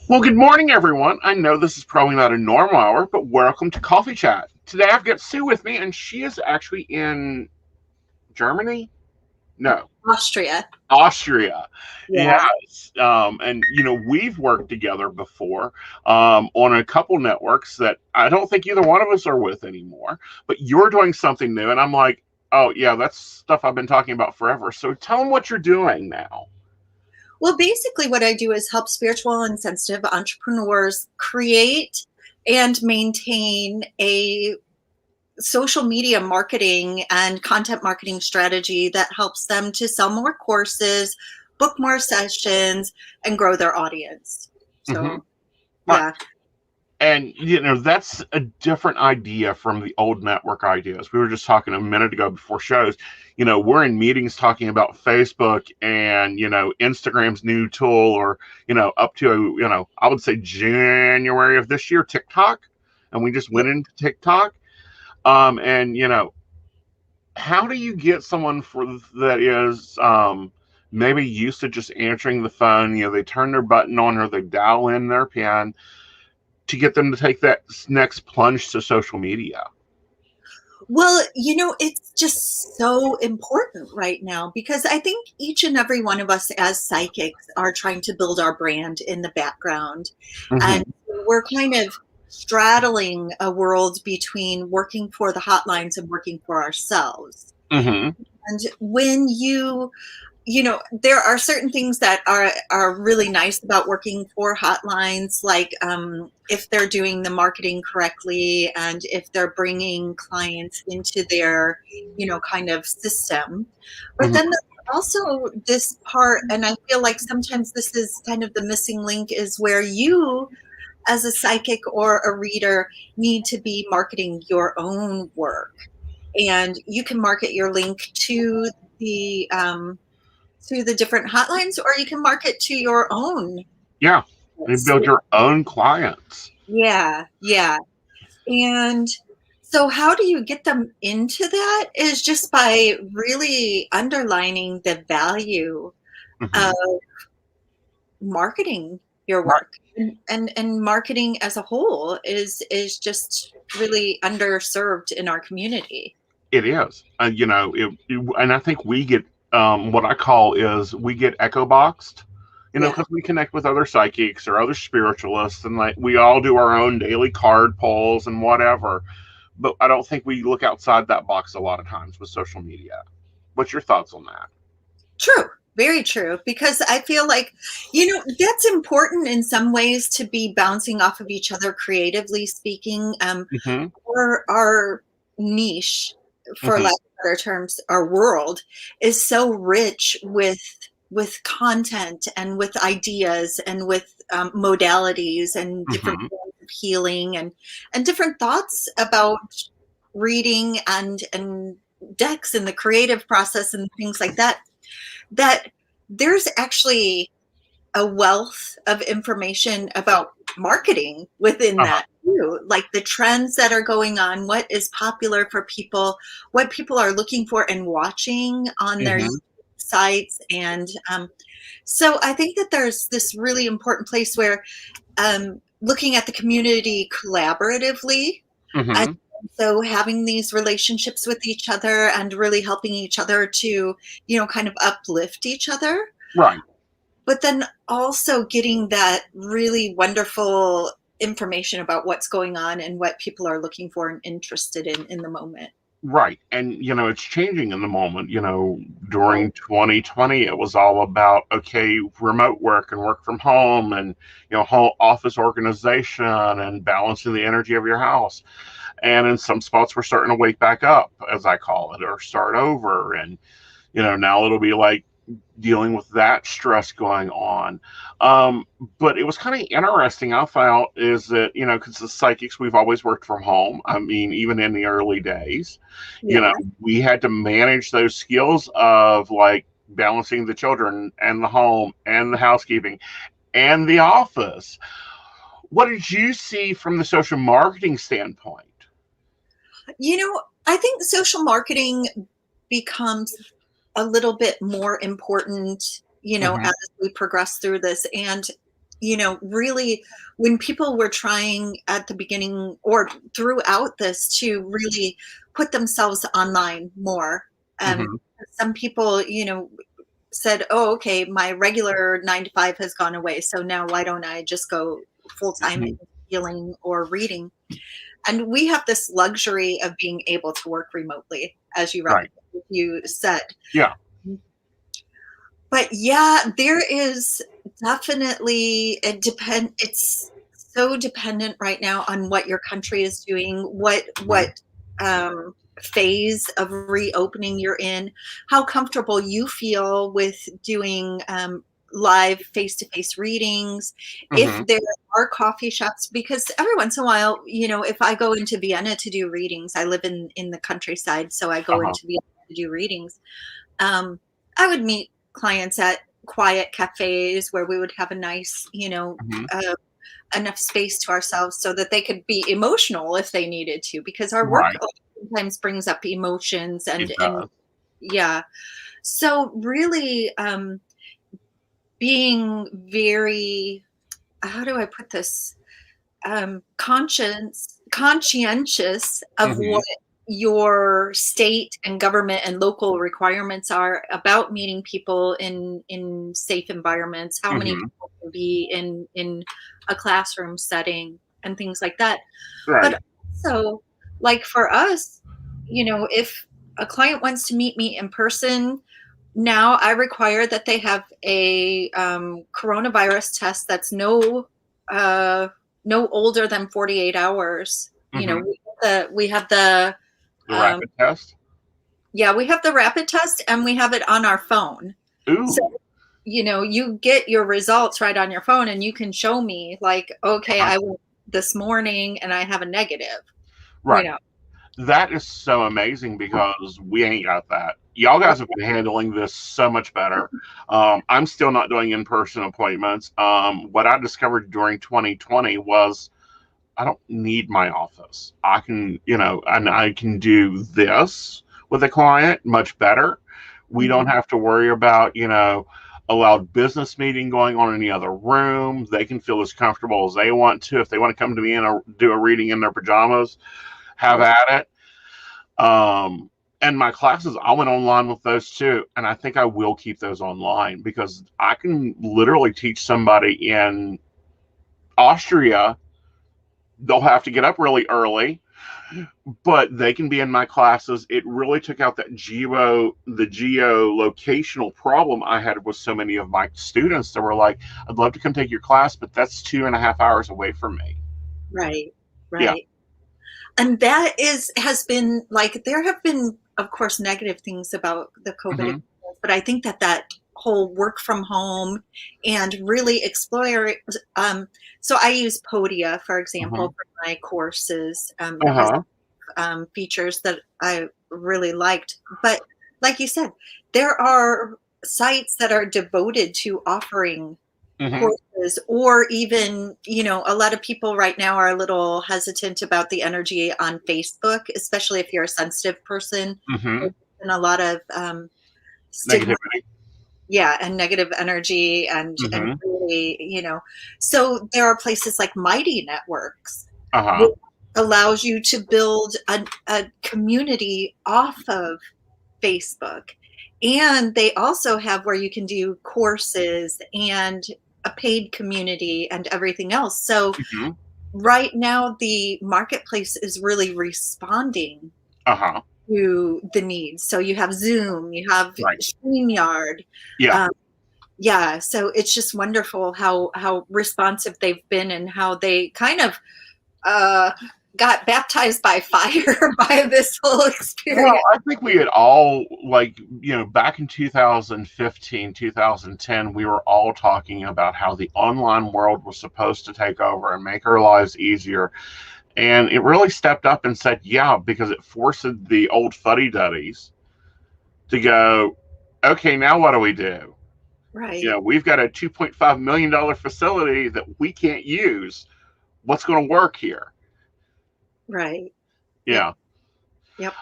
Well, good morning, everyone. I know this is probably not a normal hour, but welcome to Coffee Chat. Today I've got Sue with me, and she is actually in Germany? No, Austria. Austria. Yeah. Yes. And, we've worked together before on a couple networks that I don't think either one of us are with anymore, but you're doing something new. And I'm like, oh, yeah, that's stuff I've been talking about forever. So tell them what you're doing now. Well, basically, what I do is help spiritual and sensitive entrepreneurs create and maintain a social media marketing and content marketing strategy that helps them to sell more courses, book more sessions, and grow their audience. Hmm. So, yeah. And that's a different idea from the old network ideas. We were just talking a minute ago before shows. We're in meetings talking about Facebook and Instagram's new tool, or up to I would say January of this year, TikTok, and we just went into TikTok. And how do you get someone that is maybe used to just answering the phone? They turn their button on, or they dial in their PIN, to get them to take that next plunge to social media? Well, it's just so important right now because I think each and every one of us as psychics are trying to build our brand in the background. And Hmm. we're kind of straddling a world between working for the hotlines and working for ourselves. Hmm. And when there are certain things that are really nice about working for hotlines, like if they're doing the marketing correctly and if they're bringing clients into their kind of system. But then Hmm. there's also this part, and I feel like sometimes this is kind of the missing link, is where you as a psychic or a reader need to be marketing your own work, and you can market your link the to the different hotlines, or you can market to your own. Yeah, and build your own clients. Yeah, yeah. And so how do you get them into that is just by really underlining the value of Hmm. marketing your Right. work. And marketing as a whole is just really underserved in our community. It is. And I think we get what I call is we get echo boxed. Yeah. Because we connect with other psychics or other spiritualists, and like we all do our own daily card polls and whatever. But I don't think we look outside that box a lot of times with social media. What's your thoughts on that? True. Very true. Because I feel like, that's important in some ways to be bouncing off of each other, creatively speaking. Hmm. Or our niche, for Hmm. lack of better terms, our world is so rich with content and with ideas and with modalities and different Hmm. forms of healing and different thoughts about reading and decks and the creative process and things like that, that there's actually a wealth of information about marketing within Uh-huh. that too, like the trends that are going on, what is popular for people, what people are looking for and watching on their Hmm. sites. And so I think that there's this really important place where looking at the community collaboratively, and Hmm. so having these relationships with each other and really helping each other to kind of uplift each other, Right. but then also getting that really wonderful information about what's going on and what people are looking for and interested in the moment. Right. And, it's changing in the moment. Oh, During 2020, it was all about, okay, remote work and work from home and, whole office organization and balancing the energy of your house. And in some spots, we're starting to wake back up, as I call it, or start over. And, now it'll be like dealing with that stress going on. Um, but it was kind of interesting. I found is that because the psychics, we've always worked from home. I mean, even in the early days, yeah. we had to manage those skills of like balancing the children and the home and the housekeeping and the office. What did you see from the social marketing standpoint? I think social marketing becomes a little bit more important, Hmm. as we progress through this. And really, when people were trying at the beginning or throughout this to really put themselves online more. Hmm. Some people, said, oh, okay, my regular 9 to 5 has gone away. So now why don't I just go full time Hmm. into healing or reading? And we have this luxury of being able to work remotely, as Right. you said. Yeah. But yeah, there is definitely it's so dependent right now on what your country is doing, Hmm. what phase of reopening you're in, how comfortable you feel with doing live face-to-face readings, if Hmm. there are coffee shops, because every once in a while, if I go into Vienna to do readings, I live in the countryside, so I go Uh-huh. into Vienna to do readings. um, I would meet clients at quiet cafes where we would have a nice, Hmm. enough space to ourselves so that they could be emotional if they needed to, because our work Right. sometimes brings up emotions It and does. yeah. So really, being very, how do I put this? Conscientious of Hmm. what your state and government and local requirements are about meeting people in safe environments, how many Hmm. people can be in a classroom setting and things like that. Right. But also, like for us, if a client wants to meet me in person, now I require that they have a coronavirus test that's uh, no older than 48 hours. Hmm. We have the The um, rapid test. yeah, we have the rapid test and we have it on our phone. So, Ooh. you get your results right on your phone and you can show me like, okay, Uh-huh. I went this morning and I have a negative, you Right. know. That is so amazing because we ain't got that. Y'all guys have been handling this so much better. I'm still not doing in-person appointments. What I discovered during 2020 was I don't need my office. I can, and I can do this with a client much better. We don't Mhm. have to worry about, a loud business meeting going on in the other room. They can feel as comfortable as they want to. If they want to come to me and do a reading in their pajamas, have Right. at it. And my classes, I went online with those too. And I think I will keep those online because I can literally teach somebody in Austria. They'll have to get up really early, but they can be in my classes. It really took out the geolocational problem I had with so many of my students that were like, I'd love to come take your class, but that's 2.5 hours away from me. Right. Yeah. Right. And that has been like, there have been, of course, negative things about the COVID Hmm. experience, but I think that whole work from home and really explore. Um, so I use Podia, for example, Hmm. for my courses, because Uh-huh. features that I really liked. But like you said, there are sites that are devoted to offering Hmm. courses, or even, a lot of people right now are a little hesitant about the energy on Facebook, especially if you're a sensitive person. Hmm. There's been a lot of stigma, Negativity. yeah, and negative energy, and Hmm. really, so there are places like Mighty Networks, which Uh-huh. allows you to build a community off of Facebook. And they also have where you can do courses and a paid community and everything else. So Hmm. right now the marketplace is really responding Uh-huh. to the needs. So you have Zoom, you have Right. StreamYard. Yeah. Um, yeah, so it's just wonderful how responsive they've been and how they kind of uh, got baptized by fire by this whole Well, experience. I think we had all, like, back in 2015, 2010, we were all talking about how the online world was supposed to take over and make our lives easier. And it really stepped up and said, yeah, because it forced the old fuddy-duddies to go, okay, now what do we do? Right, We've got a $2.5 million facility that we can't use. What's going to work here? right. Yep, Yeah. yep.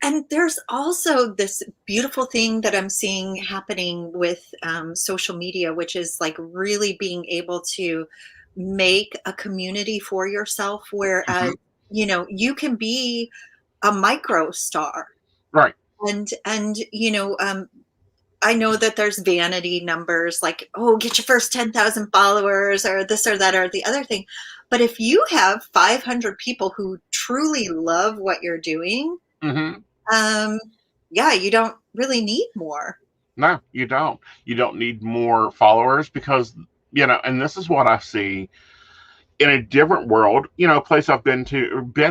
And there's also this beautiful thing that I'm seeing happening with social media, which is like really being able to make a community for yourself, whereas, Mhm. you can be a micro star. Right. And I know that there's vanity numbers like, oh, get your first 10,000 followers or this or that or the other thing. But if you have 500 people who truly love what you're doing, Hmm. um, yeah, you don't really need more. No, you don't. You don't need more followers because, and this is what I see in a different world, a place I've been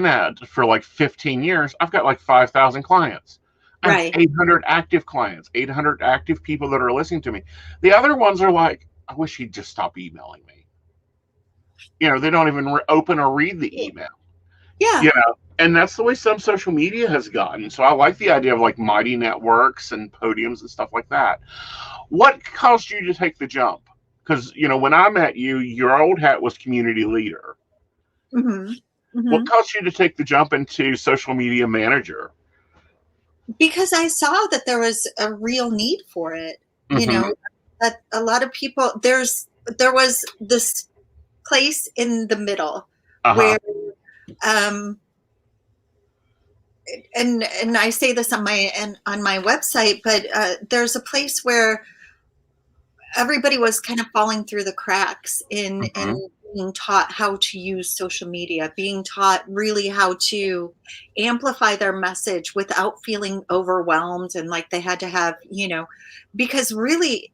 at for like 15 years. I've got like 5,000 clients. I have Right. 800 active clients, 800 active people that are listening to me. The other ones are like, I wish he'd just stop emailing me. They don't even open or read the email. Yeah. And that's the way some social media has gotten. So I like the idea of like mighty networks and podiums and stuff like that. What caused you to take the jump? Because when I met you, your old hat was community leader. Hmm. What Hmm. caused you to take the jump into social media manager? Because I saw that there was a real need for it. You Mm-hmm. know, that a lot of people there was this place in the middle Uh-huh. where um and I say this on my website, but there's a place where everybody was kind of falling through the cracks in Mm-hmm. being taught how to use social media, being taught really how to amplify their message without feeling overwhelmed and like they had to have, because really,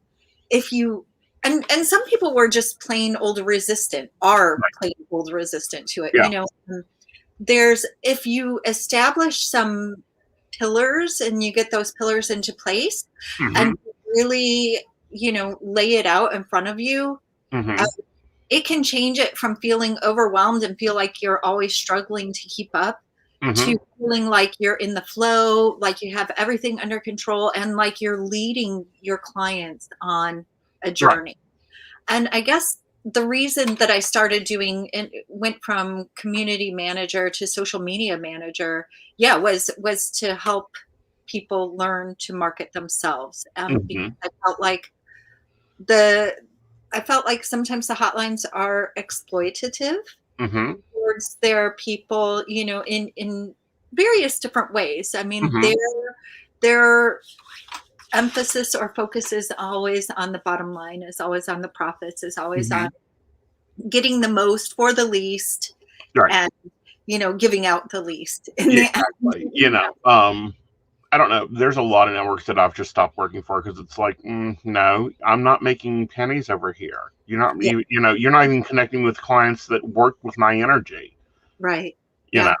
if you and some people were just plain old resistant, are Right. plain old resistant to it, Yeah. there's if you establish some pillars and you get those pillars into place Mm-hmm. and really, lay it out in front of you, uh, Mm-hmm. it can change it from feeling overwhelmed and feel like you're always struggling to keep up Mm-hmm. to feeling like you're in the flow, like you have everything under control and like you're leading your clients on a Right. journey. And I guess the reason that I started doing and went from community manager to social media manager, yeah, was to help people learn to market themselves. Because Mm-hmm. the I felt like sometimes the hotlines are exploitative Mm-hmm. towards their people, in various different ways. I mean, Mm-hmm. their emphasis or focus is always on the bottom line, is always on the profits, is always Mm-hmm. on getting the most for the least Right. and giving out the least in Yeah, the end. exactly. I don't know. There's a lot of networks that I've just stopped working for because it's like, no, I'm not making pennies over here. Yeah. You're not even connecting with clients that work with my energy. Right. You know,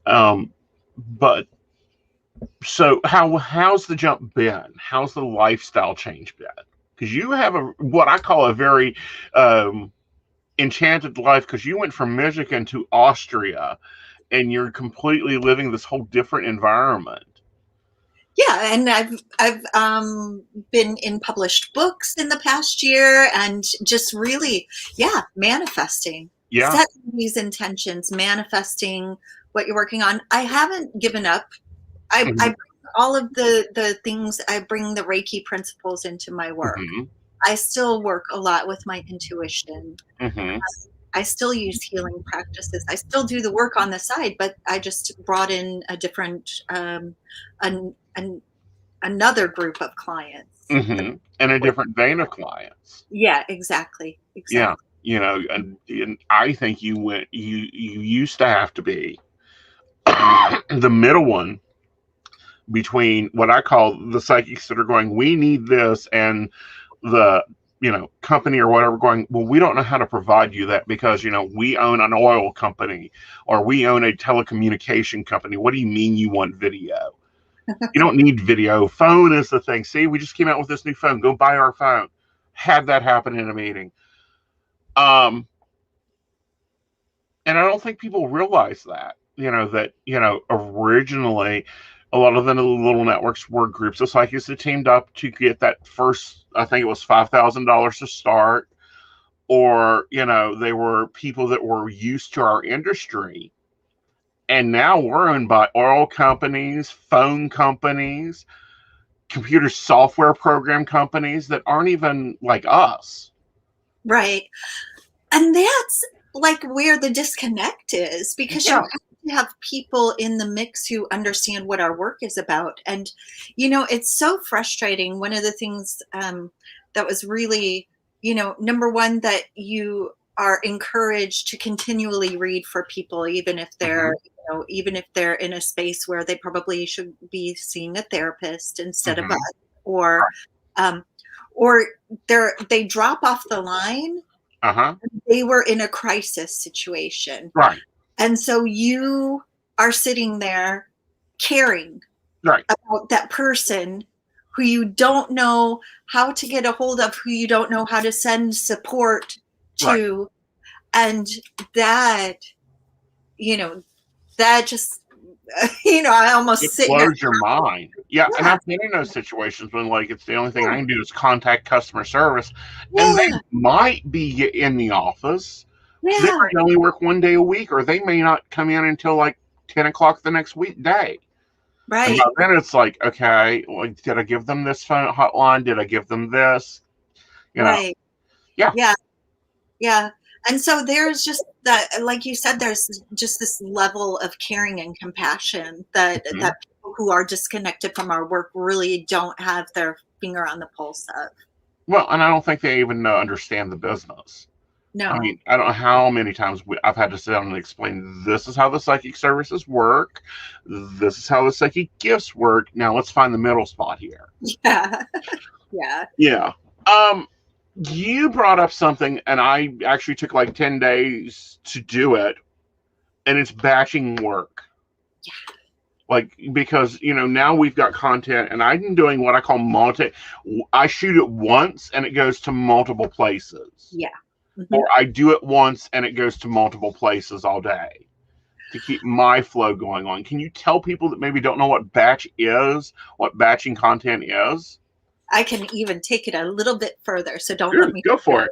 Yeah. um, but so how's the jump been? How's the lifestyle change been? Because you have what I call a very um, enchanted life because you went from Michigan to Austria and you're completely living this whole different environment. Yeah, and I've been in published books in the past year, and just really, yeah, manifesting, Yeah. setting these intentions, manifesting what you're working on. I haven't given up. I Hmm. bring all of the things. I bring the Reiki principles into my work. Hmm. I still work a lot with my intuition. Hmm. I still use healing practices. I still do the work on the side, but I just brought in a different, an another group of clients. And a different vein of clients. Yeah, exactly. Yeah. Exactly. And I think you used to have to be the middle one between what I call the psychics that are going, we need this, and the company or whatever going, well, we don't know how to provide you that because we own an oil company or we own a telecommunication company. What do you mean you want video? You don't need video. Phone is the thing. See, we just came out with this new phone. Go buy our phone. Had that happen in a meeting. Um, and I don't think people realize that. Originally, a lot of the little networks were groups of psychics that teamed up to get that first. I think it was $5,000 to start, or they were people that were used to our industry And now we're owned by oil companies, phone companies, computer software program companies that aren't even like us. Right. And that's like where the disconnect is, because you Yeah. have to have people in the mix who understand what our work is about. And, it's so frustrating. One of the things that was really, number one, that you are encouraged to continually read for people, even if they're, Hmm. even if they're in a space where they probably should be seeing a therapist instead of Hmm. us, or, um, or they drop off the line. Uh-huh. They were in a crisis situation. Right. And so you are sitting there caring Right. about that person who you don't know how to get a hold of, who you don't know how to send support Right. to. And that, you know, that just, I It almost sit here. blows your mind. Yeah, and Yeah, I've been in those situations when like it's the only thing I can do is contact customer service, and they yeah, might be in the office. They yeah, might only work 1 day a week, or they may not come in until like 10 o'clock the next weekday. And by right, then it's like, okay, well, did I give them this phone hotline? Did I give them this? You know, right. yeah. Yeah. Yeah. And so there's just that, like you said, there's just this level of caring and compassion that Mhm. people who are disconnected from our work really don't have their finger on the pulse of. Well, and I don't think they even understand the business. I No. mean, I don't know how many times I've had to sit down and explain this is how the psychic services work. This is how the psychic gifts work. Now let's find the middle spot here. Yeah. Yeah. Yeah. Um, you brought up something, and I actually took like 10 days to do it, and it's batching work. Like, because, now we've got content, and I'm doing what I call I shoot it once, and it goes to multiple places. Yeah. Hmm. Or I do it once, and it goes to multiple places all day to keep my flow going on. Can you tell people that maybe don't know what batch is, what batching content is? I can even take it a little bit further. So don't Sure, let me. go for it.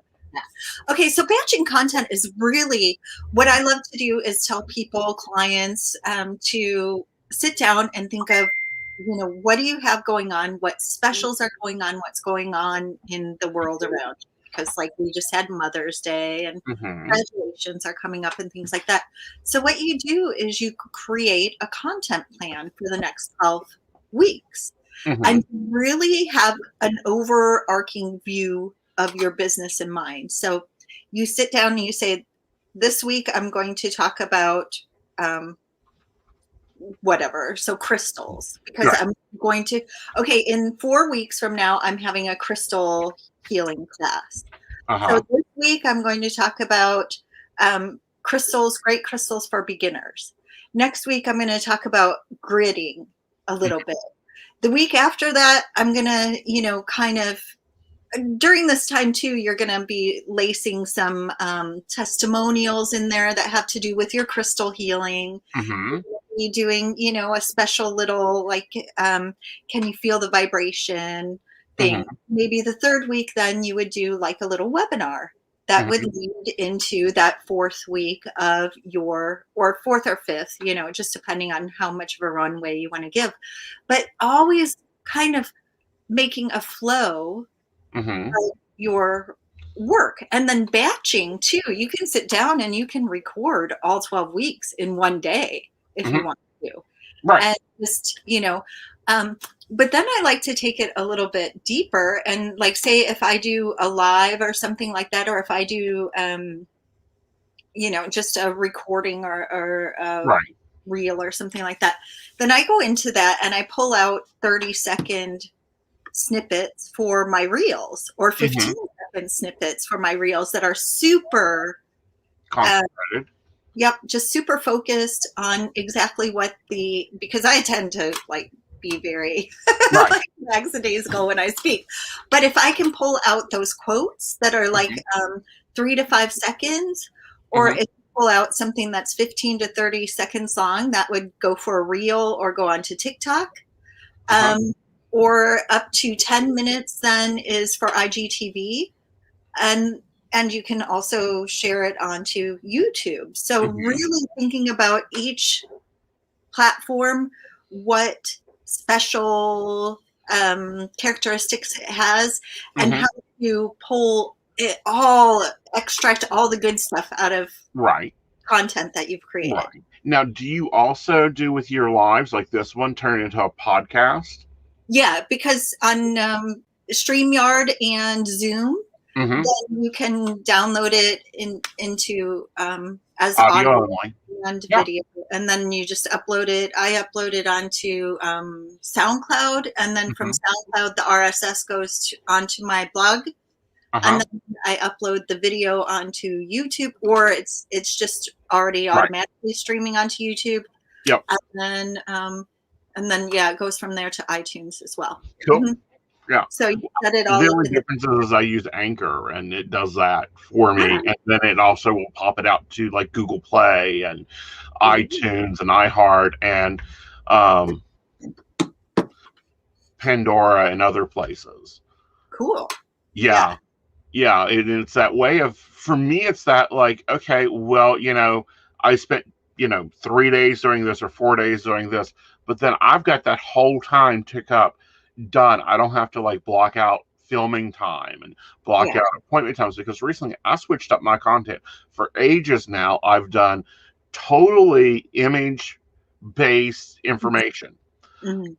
Okay, so batching content is really what I love to do, is tell people, clients, to sit down and think of, what do you have going on? What specials are going on? What's going on in the world around you? Because, like, we just had Mother's Day and Hmm. graduations are coming up and things like that. So what you do is you create a content plan for the next 12 weeks, Hmm. and really have an overarching view of your business in mind. So you sit down and you say, this week I'm going to talk about um, whatever. So crystals, because Right. I'm going to, okay, in 4 weeks from now, I'm having a crystal healing class. So Uh-huh. this week I'm going to talk about crystals, great crystals for beginners. Next week I'm going to talk about gridding a little bit. The week after that, I'm going to, kind of, during this time too, you're going to be lacing some testimonials in there that have to do with your crystal healing. Hmm. Be doing, a special little, like, can you feel the vibration thing? Hmm. Maybe the third week, then you would do like a little webinar that would Hmm. lead into that fourth week of your, or fourth or fifth, just depending on how much of a runway you want to give. But always kind of making a flow Hmm. of your work, and then batching too. You can sit down and you can record all 12 weeks in one day if you Hmm. want to, Right. and just, um, but then I like to take it a little bit deeper, and, like, say if I do a live or something like that, or if I do just a recording, or a Right. reel or something like that, then I go into that and I pull out 30-second snippets for my reels, or Hmm. 15-second snippets for my reels that are super, uh, Concentrated. yep, just super focused on exactly what because I tend to, like, be very Right. like lackadaisical when I speak. But if I can pull out those quotes that are like Hmm. 3 to 5 seconds, or Hmm. if you pull out something that's 15 to 30 seconds long, that would go for a reel or go onto TikTok. Uh-huh. Um, or up to 10 minutes then is for IGTV, and you can also share it onto YouTube. So Hmm. really thinking about each platform, what special characteristics it has, and how you pull it all, extract all the good stuff out of content that you've created. Right. Now, do you also do with your lives, like this one, turn it into a podcast? Yeah, because on StreamYard and Zoom, then you can download it into as audio only and video, and then you just upload it. I upload it onto SoundCloud, and then from SoundCloud, the RSS goes onto my blog, and then I upload the video onto YouTube, or it's just already automatically streaming onto YouTube. Yep. And then yeah, it goes from there to iTunes as well. Cool. Yeah. So you set it all. The only difference is I use Anchor, and it does that for me, and then it also will pop it out to like Google Play and iTunes and iHeart and Pandora and other places. Cool. Yeah. It's that way of, for me, it's that like, okay, well, I spent 3 days doing this or 4 days doing this, but then I've got that whole time tick up done. I don't have to like block out filming time and block out appointment times, because recently I switched up my content. For ages now, I've done totally image based information. And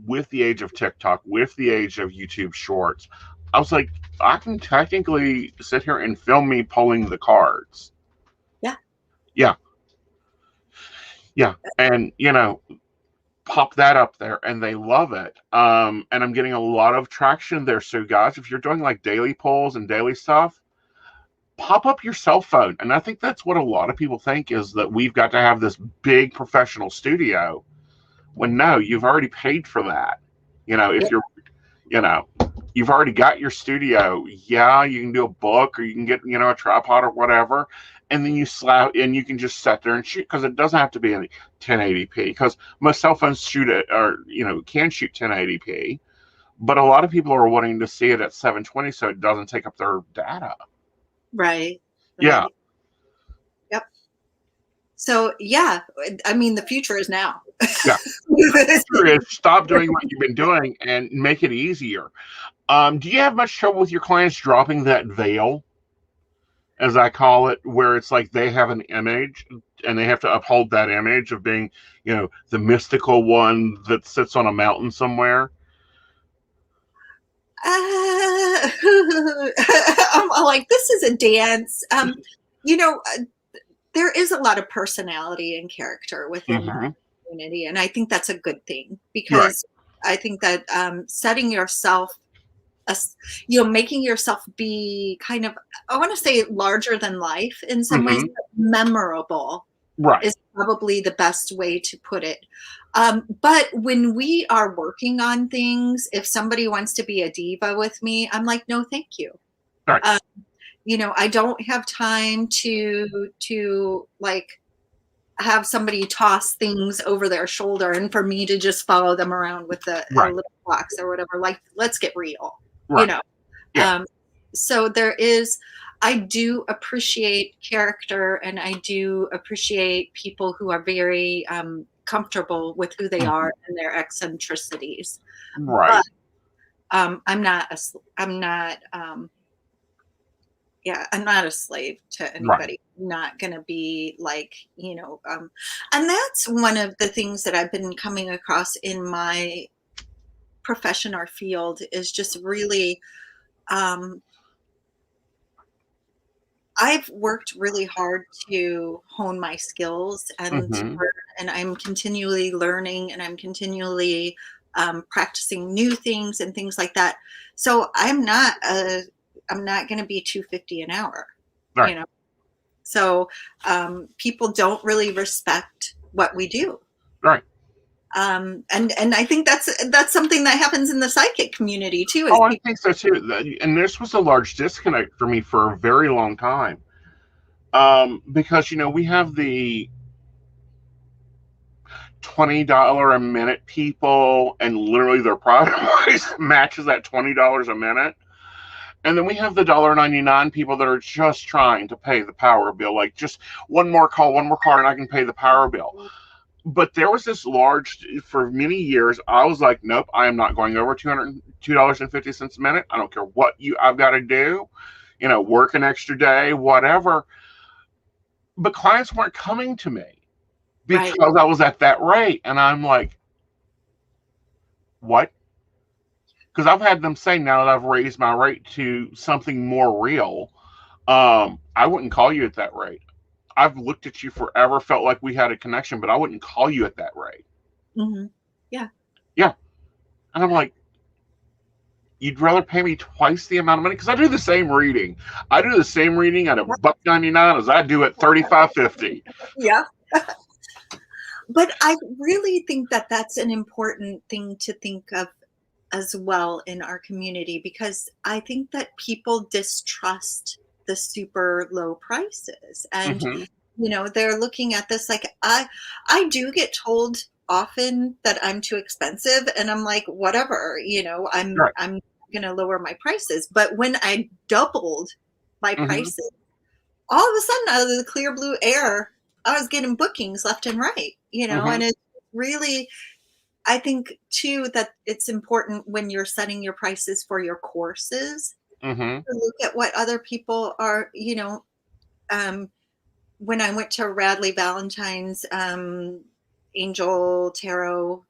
with the age of TikTok, with the age of YouTube Shorts, I was like, I can technically sit here and film me pulling the cards. Yeah. And pop that up there, and they love it. And I'm getting a lot of traction there. So guys, if you're doing like daily polls and daily stuff, pop up your cell phone. And I think that's what a lot of people think, is that we've got to have this big professional studio, when no, you've already paid for that. If you're you've already got your studio. Yeah, you can do a book, or you can get a tripod or whatever, and then you can just sit there and shoot, because it doesn't have to be in 1080p, because most cell phones shoot it, or can shoot 1080p, but a lot of people are wanting to see it at 720 so it doesn't take up their data. Right. Yeah. Yep. So yeah, I mean, the future is now. Yeah. The future is stop doing what you've been doing and make it easier. Do you have much trouble with your clients dropping that veil, as I call it, where it's like they have an image and they have to uphold that image of being, the mystical one that sits on a mountain somewhere? I'm like, this is a dance. There is a lot of personality and character within the community, and I think that's a good thing, because I think that setting yourself, making yourself be kind of, I want to say larger than life in some ways, but memorable is probably the best way to put it. But when we are working on things, if somebody wants to be a diva with me, I'm like, no, thank you. I don't have time to like have somebody toss things over their shoulder and for me to just follow them around with a little box or whatever. Like, let's get real. So I do appreciate character, and I do appreciate people who are very comfortable with who they are and their eccentricities. But I'm not a slave to anybody. I'm not going to be like, and that's one of the things that I've been coming across in my profession or field, is just really, I've worked really hard to hone my skills and and I'm continually learning, and I'm continually practicing new things and things like that. So I'm not going to be $250 an hour, So people don't really respect what we do. And I think that's something that happens in the psychic community too. I think so too. And this was a large disconnect for me for a very long time. Because, we have the $20 a minute people, and literally their product price matches that $20 a minute. And then we have the $1.99 people that are just trying to pay the power bill. Like, just one more call, and I can pay the power bill. But there was this large, for many years, I was like, nope, I am not going over $202.50 a minute. I don't care what I've got to do, work an extra day, whatever. But clients weren't coming to me Right. because I was at that rate. And I'm like, what? Because I've had them say, now that I've raised my rate to something more real, I wouldn't call you at that rate. I've looked at you forever, felt like we had a connection, but I wouldn't call you at that rate. Mm-hmm. Yeah. Yeah. And I'm like, you'd rather pay me twice the amount of money? Because I do the same reading. I do the same reading at $1.99 as I do at $35.50. Yeah. But I really think that that's an important thing to think of as well in our community, because I think that people distrust the super low prices. And, Mm-hmm. they're looking at this like, I do get told often that I'm too expensive, and I'm like, whatever, Right. I'm going to lower my prices. But when I doubled my Mm-hmm. prices, all of a sudden, out of the clear blue air, I was getting bookings left and right, Mm-hmm. and it's really, I think too, that it's important when you're setting your prices for your courses Mm-hmm. to look at what other people are, um, when I went to Radley Valentine's Angel Tarot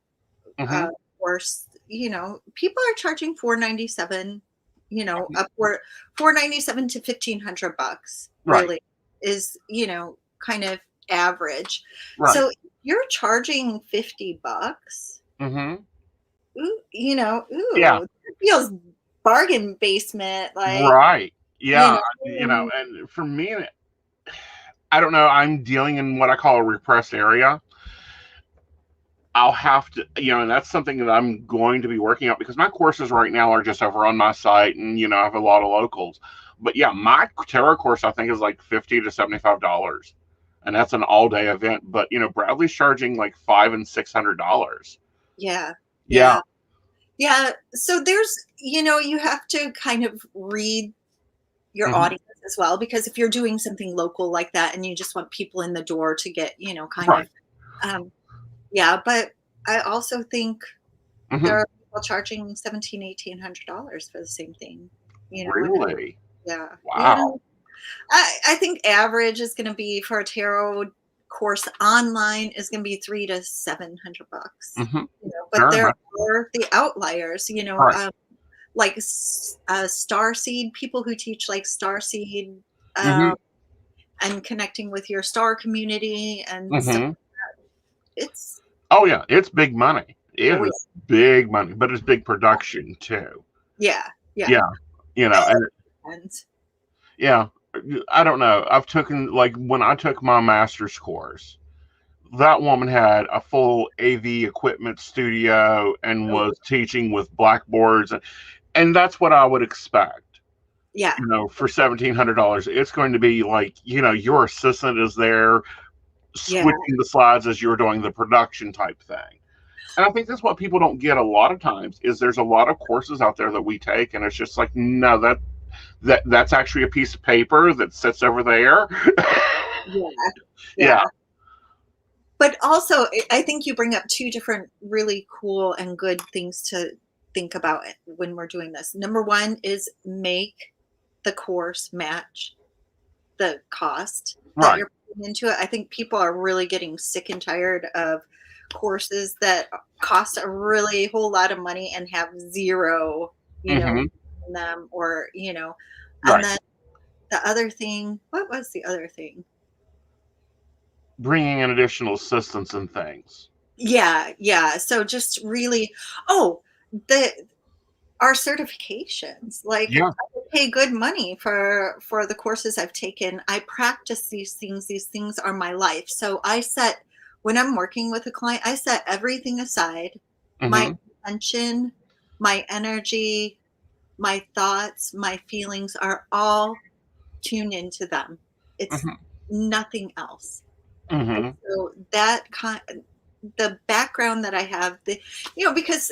Mm-hmm. course, people are charging $497, upward $497 to $1,500 Right. really is, kind of average. Right. So if you're charging $50, Mm-hmm. Yeah. that feels bargain basement, like, Right. you Yeah. know, And for me, I don't know. I'm dealing in what I call a repressed area. I'll have to, and that's something that I'm going to be working out, because my courses right now are just over on my site, and I have a lot of locals. But yeah, my tarot course I think is like $50 to $75, and that's an all day event. But Bradley's charging like $500 and $600. yeah, Yeah. yeah. Yeah, so there's, you have to kind of read your Hmm. audience as well, because if you're doing something local like that and you just want people in the door to get, kind of, Right. um, yeah, but I also think there Hmm. are people charging $1,700, $1,800 for the same thing, and Really? yeah, Wow. I think average is going to be for a tarot course online is going to be $300 to $700, Hmm. but Very there much. are the outliers, Right. like Starseed, people who teach like Starseed, Hmm. um, and connecting with your star community and stuff. Hmm. It's, Oh yeah, it's big money. It oh is big money, but it's big production too. yeah, yeah, Yeah. And and yeah, I don't know. I've taken, like, when I took my master's course, that woman had a full AV equipment studio and oh was teaching with blackboards, and that's what I would expect. yeah, For $1,700, it's going to be like, your assistant is there yeah, switching the slides as you're doing the production type thing. And I think that's what people don't get a lot of times, is there's a lot of courses out there that we take, and it's just like, no, that's actually a piece of paper that sits over there. yeah, Yeah. yeah. But also, I think you bring up two different really cool and good things to think about when we're doing this. Number one is make the course match the cost that Right. you're putting into it. I think people are really getting sick and tired of courses that cost a really whole lot of money and have zero, Hmm. in them, or, and Right. then the other thing, what was the other thing? Bringing in additional assistance and things. Yeah, yeah. So just really, oh, the our certifications. Like, Yeah. I pay good money for the courses I've taken. I practice these things. These things are my life. So when I'm working with a client, I set everything aside. My Hmm. intention, my energy, my thoughts, my feelings are all tuned into them. It's Hmm. nothing else. And Hmm. so the background that I have, because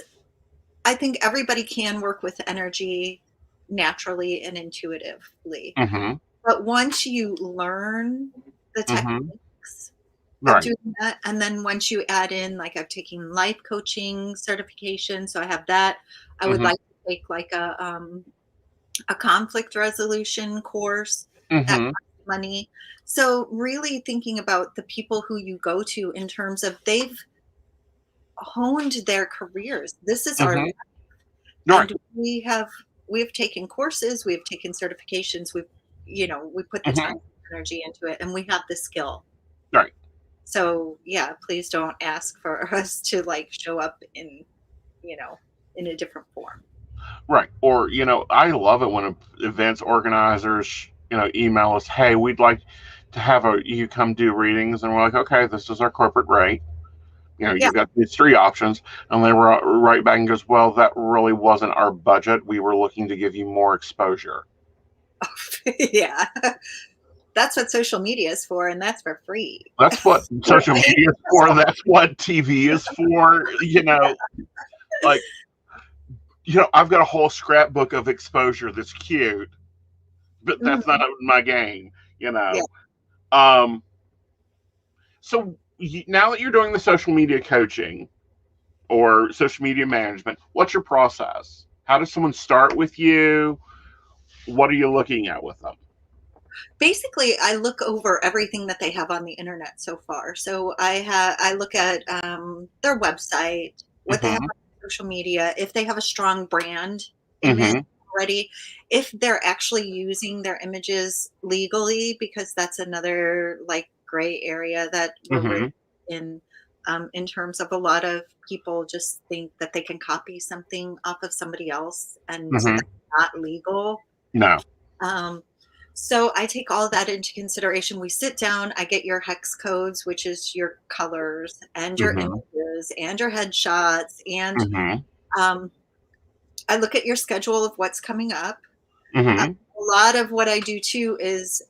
I think everybody can work with energy naturally and intuitively. Hmm. But once you learn the Hmm. techniques, of Right. doing that. And then once you add in, like I've taken life coaching certification, so I have that. I would Mm-hmm. like to take like a conflict resolution course that Mm-hmm. costs money. So really thinking about the people who you go to in terms of they've honed their careers. This is our Mm-hmm. life. Right. And we've taken courses, we've taken certifications, we put the Mm-hmm. time and energy into it, and we have the skill. Right. So yeah, please don't ask for us to like show up in a different form. Right. Or, I love it when events organizers, email us, hey, we'd like to have you come do readings. And we're like, okay, this is our corporate rate. Yeah. You've got these three options. And they were right back and goes, well, that really wasn't our budget. We were looking to give you more exposure. Yeah. That's what social media is for, and that's for free. That's what social media is for. That's what TV is for. Like, I've got a whole scrapbook of exposure that's cute, but that's not Mhm. my game, you Yeah. know. So now that you're doing the social media coaching or social media management, what's your process? How does someone start with you? What are you looking at with them? Basically, I look over everything that they have on the internet so far. So I look at their website, what they have Mm-hmm. on social media, if they have a strong brand image Mm-hmm. already, if they're actually using their images legally, because that's another like gray area that we're really Mm-hmm. in terms of a lot of people just think that they can copy something off of somebody else, and Mm-hmm. that's not legal. No. Um, so I take all that into consideration. We sit down, I get your hex codes, which is your colors and your Mm-hmm. images and your headshots. And Mm-hmm. um, I look at your schedule of what's coming up. Mm-hmm. A lot of what I do too is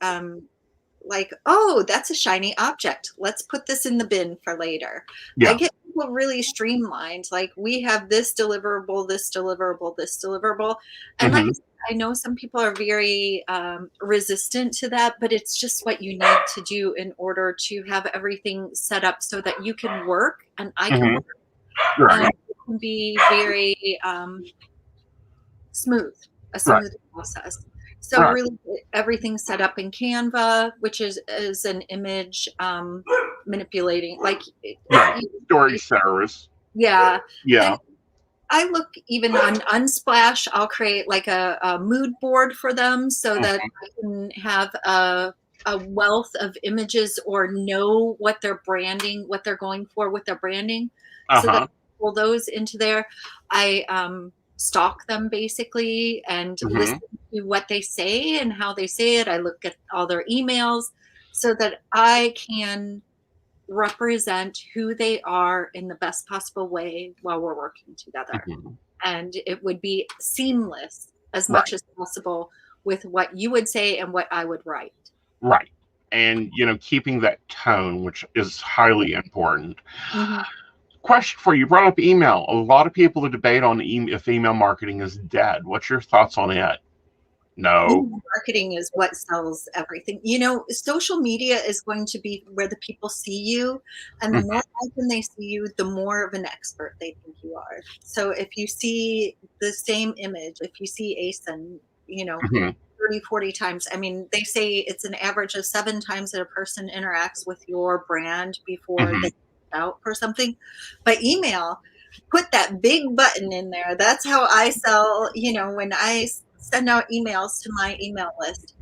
like, oh, that's a shiny object. Let's put this in the bin for later. I Yeah. get people really streamlined. Like we have this deliverable, this deliverable, this deliverable. And like Mm-hmm. I know some people are very resistant to that, but it's just what you need to do in order to have everything set up so that you can work and I can Mm-hmm. work and Right. it can be very smooth, a Right. smooth process. So Right. really everything's set up in Canva, which is an image manipulating, like, Right. Storage service. yeah. And Yeah. I look even on Unsplash, I'll create like a mood board for them so that Mm-hmm. I can have a wealth of images or know what they're branding, what they're going for with their branding, so that Uh-huh. I pull those into there. I stalk them basically and Mm-hmm. listen to what they say and how they say it. I look at all their emails so that I can represent who they are in the best possible way while we're working together. Mm-hmm. And it would be seamless as much Right. as possible with what you would say and what I would write. Right. And, keeping that tone, which is highly important. Mhm. Question for you. You brought up email. A lot of people debate on if email marketing is dead. What's your thoughts on it? No. Email marketing is what sells everything. Social media is going to be where the people see you, and the more often they see you, the more of an expert they think you are. So if you see the same image, if you see Aeson, Mm-hmm. 30, 40 times, I mean, they say it's an average of 7 times that a person interacts with your brand before Mm-hmm. they out for something. But email, put that big button in there. That's how I sell, when I send out emails to my email list.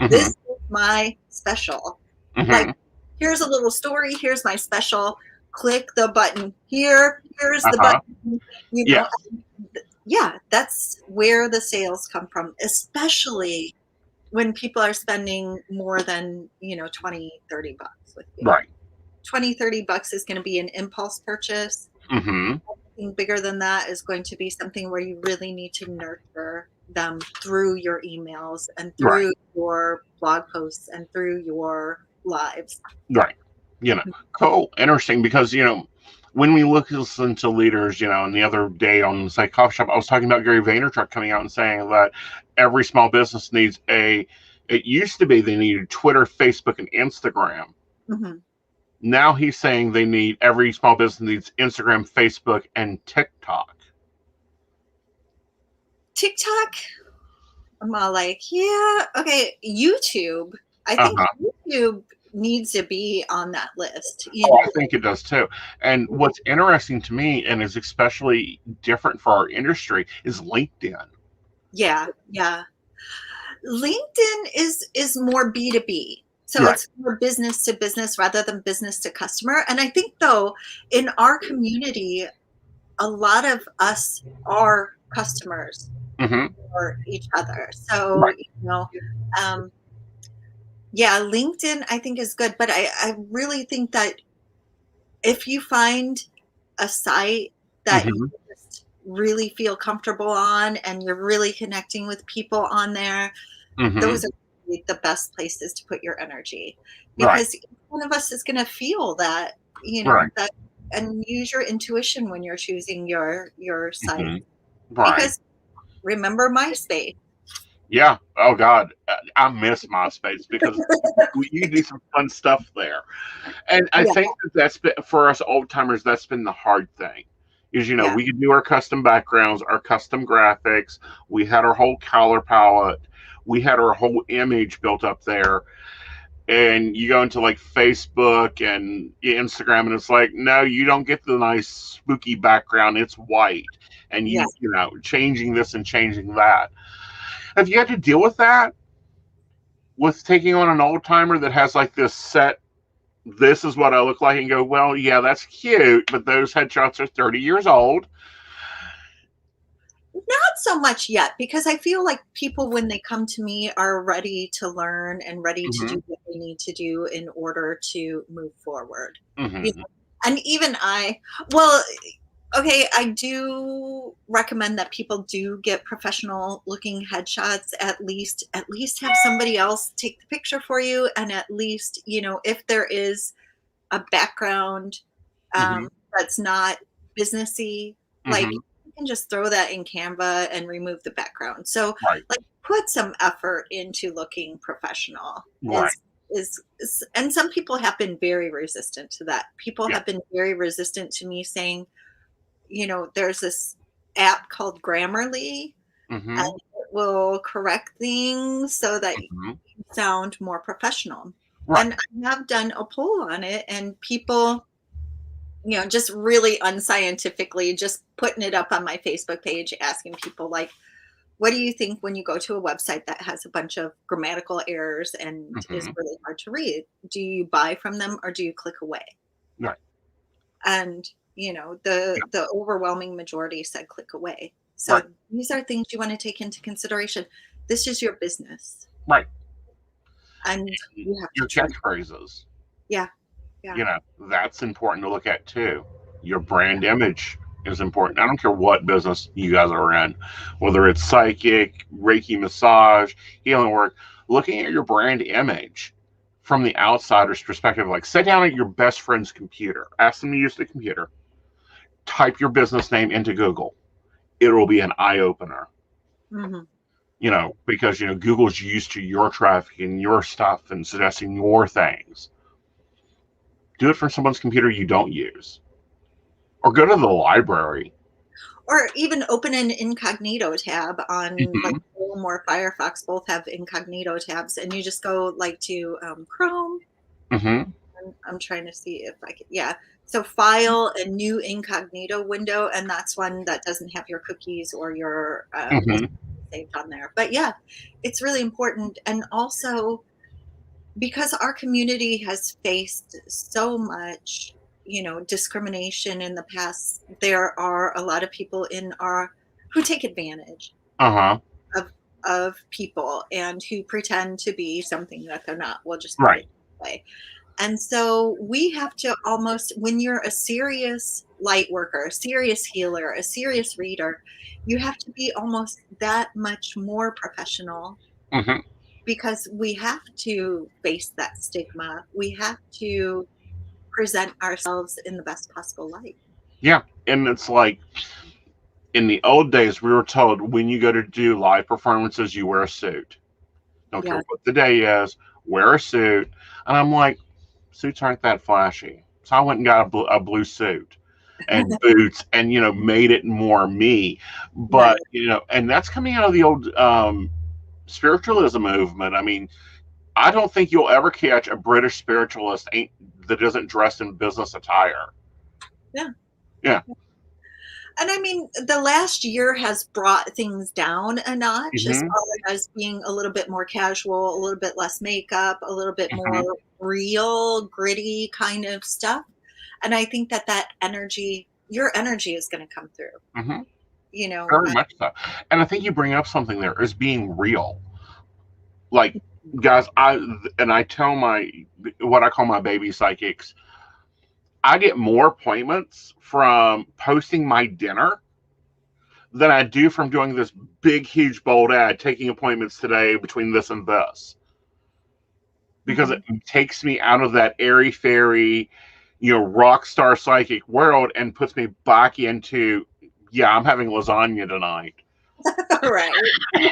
This Mm-hmm. is my special. Like, Mm-hmm. here's a little story. Here's my special. Click the button here. Here's the Uh-huh. button. You Yeah. know, yeah, that's where the sales come from, especially when people are spending more than, 20, 30 bucks with you. Right. 20, 30 bucks is going to be an impulse purchase. Mm-hmm. Anything bigger than that is going to be something where you really need to nurture them through your emails and Right. through your blog posts and through your lives. Right. Cool. Interesting because, when we listen to leaders, and the other day on Say Coffee Shop, I was talking about Gary Vaynerchuk coming out and saying that every small business needs it used to be they needed Twitter, Facebook, and Instagram. Mm-hmm. Now he's saying every small business needs Instagram, Facebook, and TikTok. TikTok, I'm all like, yeah, okay. YouTube, I think YouTube needs to be on that list. I think it does too. And what's interesting to me, and is especially different for our industry, is LinkedIn. Yeah. LinkedIn is more B2B. So Right. it's more business to business rather than business to customer. And I think, though, in our community, a lot of us are customers for each other. So, Right. yeah, LinkedIn I think is good. But I really think that if you find a site that you just really feel comfortable on and you're really connecting with people on there, those are really the best places to put your energy, Right. because each one of us is going to feel that, Right. that, and use your intuition when you're choosing your site. Right. Because remember MySpace. Yeah. Oh God, I miss MySpace because you do some fun stuff there. And I Yeah, think that's been, for us old timers, that's been the hard thing. Is yeah, we could do our custom backgrounds, our custom graphics. We had our whole color palette. We had our whole image built up there. And you go into like Facebook and Instagram, and it's like, no, you don't get the nice spooky background. It's white, and yeah. changing this and changing that. Have you had to deal with that? With taking on an old timer that has like this set, this is what I look like, and go, well, yeah, that's cute, but those headshots are 30 years old. Not so much yet, because I feel like people, when they come to me, are ready to learn and ready to Mm-hmm. do what they need to do in order to move forward. Mm-hmm. And even well, okay, I do recommend that people do get professional looking headshots. At least have somebody else take the picture for you, and at least, if there is a background Mm-hmm. that's not businessy, like, Mm-hmm. you can just throw that in Canva and remove the background. So, Right. like, put some effort into looking professional. Right. And some people have been very resistant to that. People Yeah. have been very resistant to me saying, there's this app called Grammarly, and Mm-hmm. it will correct things so that you Mm-hmm. sound more professional. Right. And I have done a poll on it, and people, just really unscientifically, just putting it up on my Facebook page, asking people, like, what do you think when you go to a website that has a bunch of grammatical errors and is Mm-hmm. really hard to read? Do you buy from them or do you click away? Right. And, the overwhelming majority said click away. So Right. these are things you want to take into consideration. This is your business, Right. and you have to Your treat. catchphrases. Yeah, yeah, That's important to look at too. Your brand image is important. I don't care what business you guys are in, whether it's psychic, Reiki massage, healing work, looking at your brand image from the outsider's perspective, like sit down at your best friend's computer, ask them to use the computer, type your business name into Google. It will be an eye opener. hmm Because Google's used to your traffic and your stuff and suggesting your things. Do it from someone's computer you don't use. Or go to the library. Or even open an incognito tab on, like, Mm-hmm. Chrome or Firefox. Both have incognito tabs, and you just go like to Chrome. Mm-hmm. I'm trying to see if I can. Yeah. So file a new incognito window, and that's one that doesn't have your cookies or your Mm-hmm. saved on there. But yeah, it's really important. And also, because our community has faced so much, discrimination in the past, there are a lot of people who take advantage Uh-huh. of people, and who pretend to be something that they're not. We'll just put Right. it that way. And so we have to almost, when you're a serious light worker, a serious healer, a serious reader, you have to be almost that much more professional, Mm-hmm. because we have to face that stigma. We have to present ourselves in the best possible light. Yeah. And it's like in the old days, we were told when you go to do live performances, you wear a suit. Don't care Yeah. what the day is, wear a suit. And I'm like, suits aren't that flashy. So I went and got a blue suit and boots and, made it more me. But, Right. and that's coming out of the old spiritualism movement. I mean, I don't think you'll ever catch a British spiritualist that isn't dressed in business attire. Yeah. Yeah. And I mean, the last year has brought things down a notch as Mm-hmm. far as being a little bit more casual, a little bit less makeup, a little bit Mm-hmm. more real, gritty kind of stuff. And I think that energy, your energy is going to come through, Mm-hmm. you know. Very much so. And I think you bring up something there is being real. Like, guys, I tell what I call my baby psychics, I get more appointments from posting my dinner than I do from doing this big, huge, bold ad, taking appointments today between this and this. Because it takes me out of that airy fairy, rock star psychic world and puts me back into, yeah, I'm having lasagna tonight. Right. Yeah,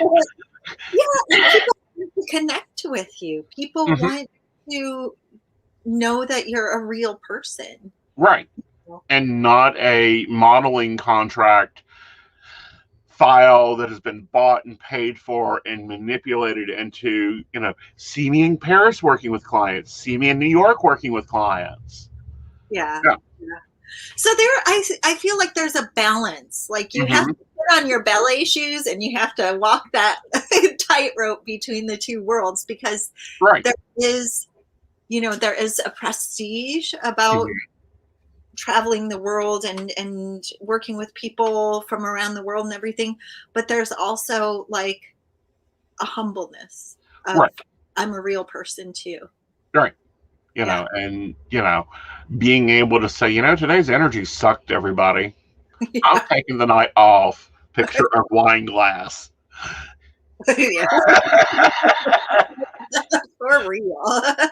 and people want to connect with you. People Mm-hmm. want to know that you're a real person. Right. And not a modeling contract file that has been bought and paid for and manipulated into, see me in Paris working with clients, see me in New York working with clients. Yeah. Yeah. So I feel like there's a balance. Like you have to put on your ballet shoes and you have to walk that tightrope between the two worlds, because there is, there is a prestige about traveling the world and working with people from around the world and everything. But there's also like a humbleness of I'm a real person too. Right. And, being able to say, today's energy sucked, everybody. Yeah. I'm taking the night off. Picture of wine glass. Yeah. For real.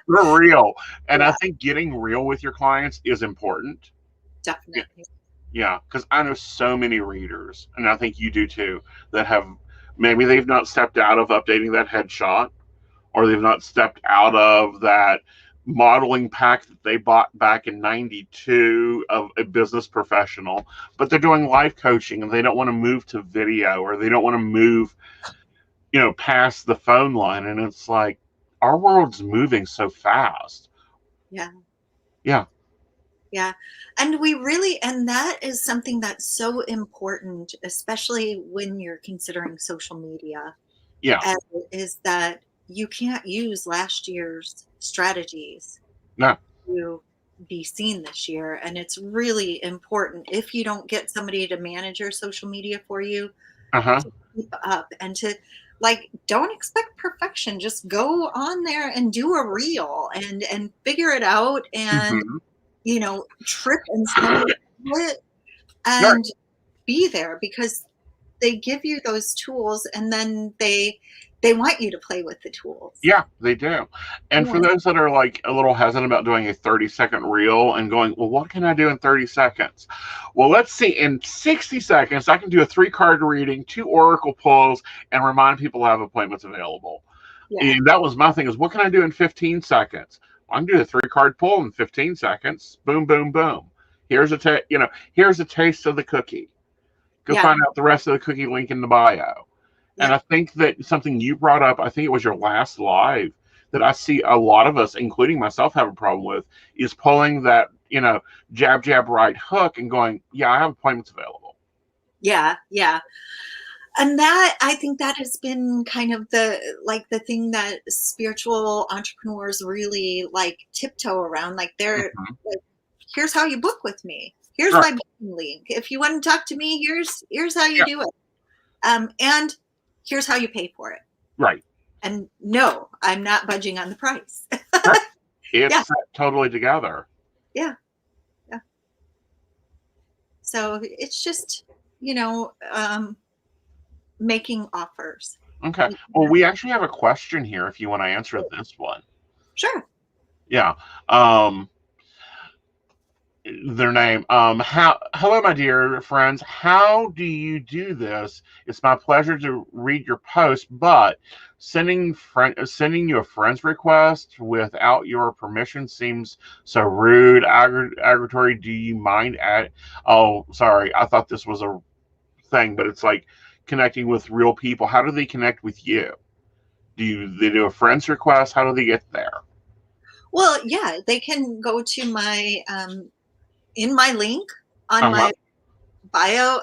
For real. And I think getting real with your clients is important. Definitely. Yeah, because I know so many readers, and I think you do too, that have maybe they've not stepped out of updating that headshot, or they've not stepped out of that modeling pack that they bought back in 92 of a business professional, but they're doing life coaching and they don't want to move to video, or they don't want to move, past the phone line. And it's like, our world's moving so fast. Yeah. Yeah. Yeah. And and that is something that's so important, especially when you're considering social media. Yeah. Is that you can't use last year's strategies to be seen this year. And it's really important, if you don't get somebody to manage your social media for you, to keep up and to don't expect perfection. Just go on there and do a reel and figure it out and trip and stumble it and be there, because they give you those tools and then they want you to play with the tools. Yeah, they do. And for those that are like a little hesitant about doing a 30-second reel and going, well, what can I do in 30 seconds? Well, let's see. In 60 seconds, I can do a 3-card reading, 2 oracle pulls, and remind people I have appointments available. Yeah. And that was my thing, is what can I do in 15 seconds? Well, I can do a 3-card pull in 15 seconds. Boom, boom, boom. Here's here's a taste of the cookie. Go find out the rest of the cookie link in the bio. And I think that something you brought up, I think it was your last live, that I see a lot of us, including myself, have a problem with, is pulling that, jab, jab, right hook and going, yeah, I have appointments available. Yeah, yeah. And that, I think that has been kind of the thing that spiritual entrepreneurs really tiptoe around. Here's how you book with me. Here's my booking link. If you want to talk to me, here's how you do it. And here's how you pay for it. Right. And no, I'm not budging on the price. It's set totally together. Yeah. Yeah. So it's just, making offers. Okay. Well, we actually have a question here if you want to answer this one. Sure. Yeah. their name. Hello, my dear friends. How do you do this? It's my pleasure to read your post, but sending you a friend's request without your permission seems so rude, aggratory. Do you mind at? Oh, sorry. I thought this was a thing, but it's like connecting with real people. How do they connect with you? They do a friend's request? How do they get there? Well, yeah, they can go to my in my link on Uh-huh. my bio.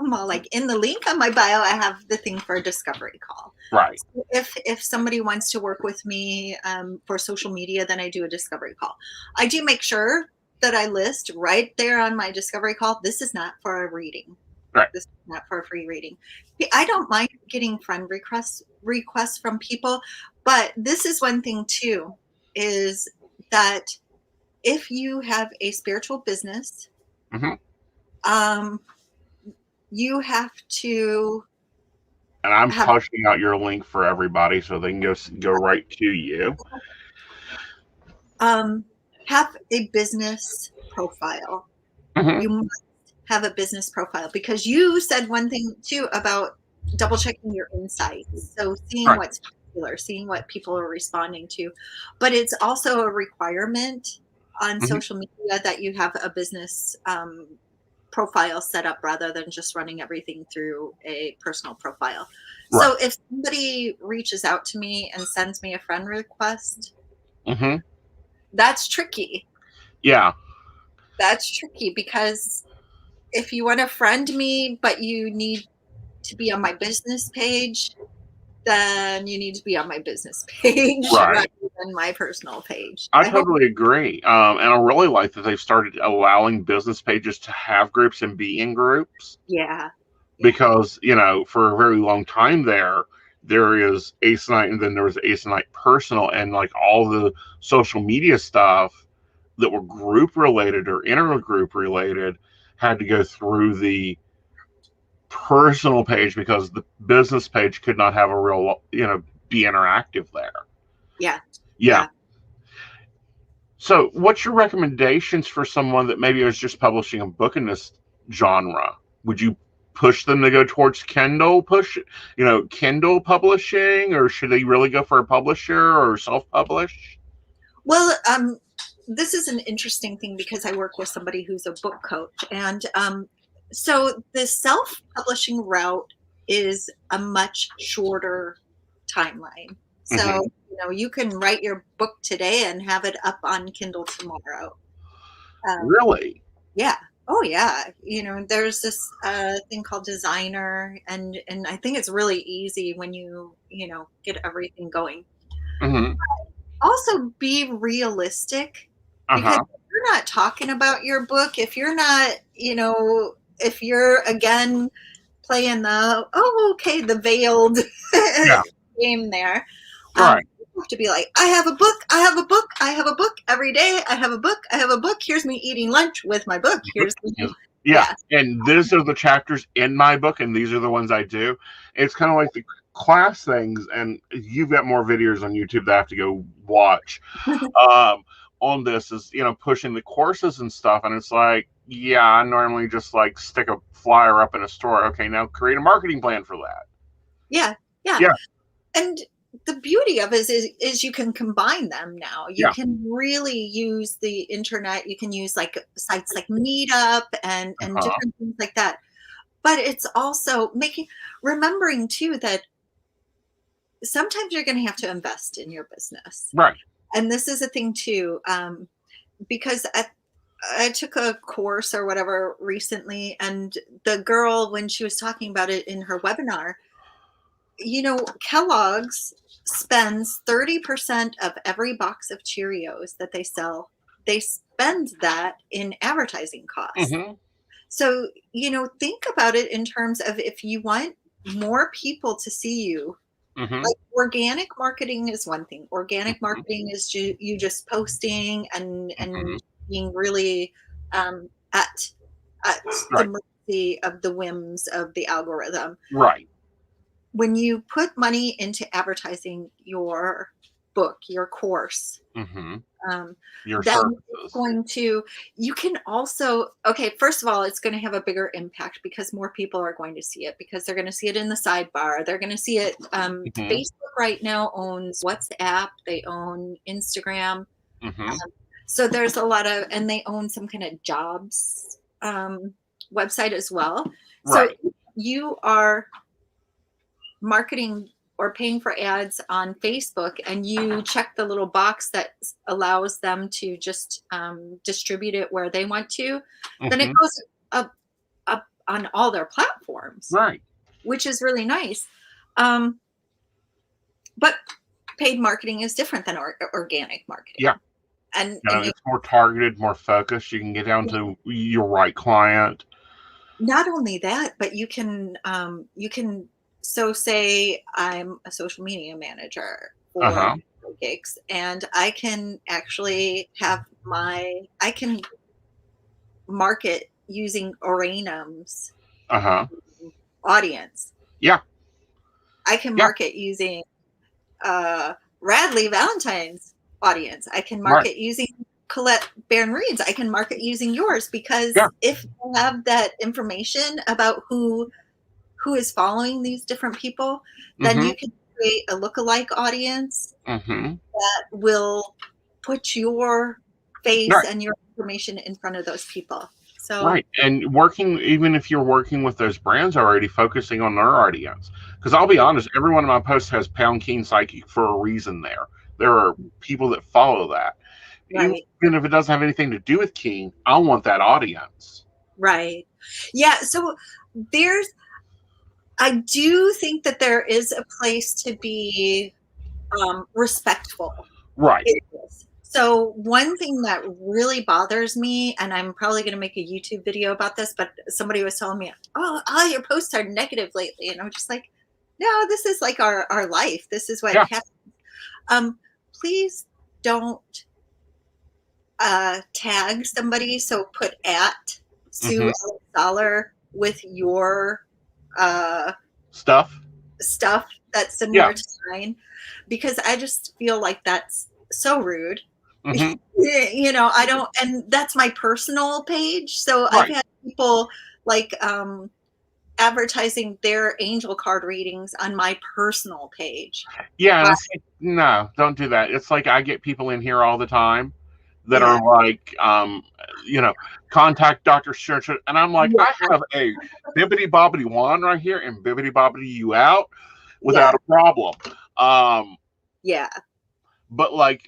Well, like in the link on my bio, I have the thing for a discovery call. Right. So if somebody wants to work with me for social media, then I do a discovery call. I do make sure that I list right there on my discovery call, this is not for a reading. Right. This is not for a free reading. I don't mind getting friend requests from people, but this is one thing too, is that if you have a spiritual business, Mm-hmm. um, you have to And I'm have pushing out your link for everybody so they can go right to you. um, have a business profile. Mm-hmm. You must have a business profile because you said one thing too about double checking your insights. So seeing Right. what's popular, seeing what people are responding to, but it's also a requirement on Mm-hmm. social media that you have a business profile set up rather than just running everything through a personal profile. Right. So if somebody reaches out to me and sends me a friend request, Mm-hmm. that's tricky. Yeah. That's tricky because if you want to friend me, but you need to be on my business page, then you need to be on my business page rather Right. than my personal page. I I hope, totally agree. And I really like that they've started allowing business pages to have groups and be in groups yeah, yeah, because, for a very long time there is Aeson and then there was Aeson personal and like all the social media stuff that were group related or intergroup related had to go through the personal page because the business page could not have a real, be interactive there. yeah, Yeah. yeah. So, what's your recommendations for someone that maybe is just publishing a book in this genre? Would you push them to go towards Kindle publishing, or should they really go for a publisher or self-publish? Well, this is an interesting thing because I work with somebody who's a book coach, and so the self-publishing route is a much shorter timeline. So, Mm-hmm. you can write your book today and have it up on Kindle tomorrow. Um, Really? yeah. Oh, yeah. There's this thing called Designer, and I think it's really easy when you get everything going. Mm-hmm. Also, be realistic because Uh-huh. if you're not talking about your book, if you're not, if you're again playing okay, the veiled Yeah. game there. Right. You have to be like, I have a book, I have a book, I have a book every day. I have a book, I have a book. Here's me eating lunch with my book. Here's me. Yeah. Yeah. And these are the chapters in my book, and these are the ones I do. It's kind of like the class things, and you've got more videos on YouTube that I have to go watch. Um, on this is pushing the courses and stuff, and it's like, yeah, I normally just like stick a flyer up in a store. Okay, now create a marketing plan for that. Yeah. Yeah. Yeah. And the beauty of it is you can combine them now. You Yeah. can really use the internet. You can use like sites like Meetup and Uh-huh. different things like that. But it's also remembering too that sometimes you're going to have to invest in your business. Right. And this is a thing too, because I took a course or whatever recently, and the girl, when she was talking about it in her webinar, Kellogg's spends 30% of every box of Cheerios that they sell. They spend that in advertising costs. Mm-hmm. So, think about it in terms of if you want more people to see you, Mm-hmm. like organic marketing is one thing. Organic Mm-hmm. marketing is you just posting Mm-hmm. and being really at the Right. mercy of the whims of the algorithm. Right. When you put money into advertising your book, your course, Your then services. it's going to, you can also, okay, first of all, it's going to have a bigger impact because more people are going to see it, because they're going to see it in the sidebar. They're going to see it. Facebook right now owns WhatsApp. They own Instagram. So there's a lot of, and they own some kind of jobs website as well. So if you are marketing or paying for ads on Facebook and you check the little box that allows them to just distribute it where they want to, then it goes up on all their platforms, which is really nice. But paid marketing is different than organic marketing. And it's more targeted, more focused. You can get down to your right client. Not only that, but you can so say I'm a social media manager for gigs, and I can actually have I can market using Aeson's audience. I can market using Radley Valentine's audience. I can market using Colette Baron Reed's. I can market using yours, because if you have that information about who is following these different people, then you can create a lookalike audience that will put your face and your information in front of those people. So and even if you're working with those brands already, focusing on their audience, because I'll be honest, every one of my posts has Pound Keen Psychic for a reason. There are people that follow that. Even if it doesn't have anything to do with Keen, I want that audience. So I do think that there is a place to be respectful. So one thing that really bothers me, and I'm probably going to make a YouTube video about this, but somebody was telling me, oh, your posts are negative lately. And I'm just like, no, this is like our life. This is what happens. Please don't tag somebody. So put at Sue Ellis Saller with your stuff that's similar to mine, because I just feel like that's so rude. I don't, and that's my personal page. So I've had people like advertising their angel card readings on my personal page. No, don't do that. It's like I get people in here all the time that are like, contact Dr. Church, and I'm like, I have a bibbity bobbity wand right here and bibbity bobbity you out without a problem. But like,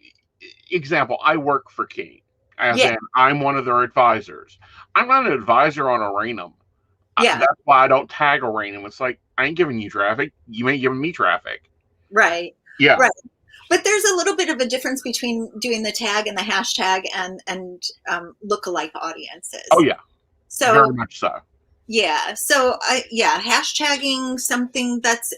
example, I work for Keen, as in I'm one of their advisors. I'm not an advisor on Aeson. That's why I don't tag Aeson. It's like, I ain't giving you traffic. You ain't giving me traffic. But there's a little bit of a difference between doing the tag and the hashtag and lookalike audiences. So very much so. So hashtagging something that's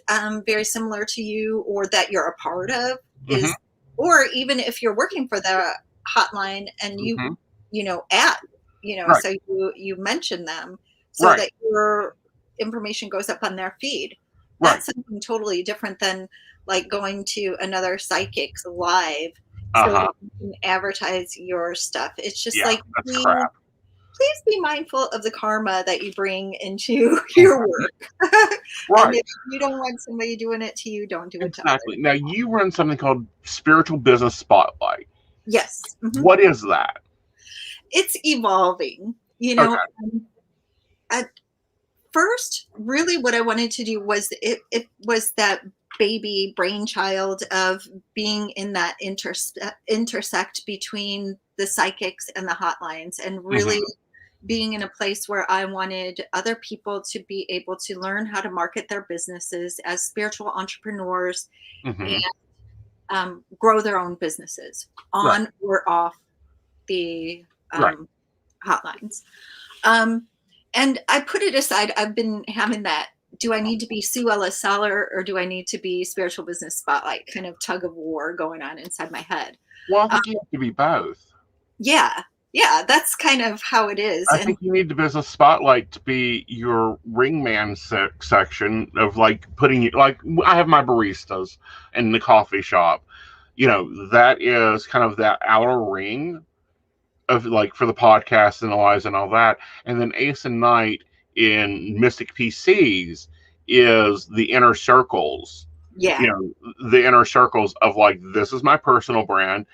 very similar to you or that you're a part of is, or even if you're working for the hotline and you so you mention them so that your information goes up on their feed. That's something totally different than like going to another psychic's live so that you can advertise your stuff. It's just please be mindful of the karma that you bring into your work. And if you don't want somebody doing it to you, don't do it to others. Now, you run something called Spiritual Business Spotlight. What is that? It's evolving. At first, really what I wanted to do was, it was that baby brainchild of being in that intersect between the psychics and the hotlines, and really being in a place where I wanted other people to be able to learn how to market their businesses as spiritual entrepreneurs and grow their own businesses on or off the hotlines. And I put it aside. I've been having that, do I need to be Sue Ellis Saller or do I need to be Spiritual Business Spotlight kind of tug of war going on inside my head? Well, I think you have to be both. Yeah, that's kind of how it is. I think you need the Business Spotlight to be your ringman section of like putting you, like I have my baristas in the coffee shop. that is kind of that outer ring of like for the podcast and Eliza and all that. And then Aeson Knight in Mystic PCs is the inner circles, Yeah. the inner circles of like, this is my personal brand,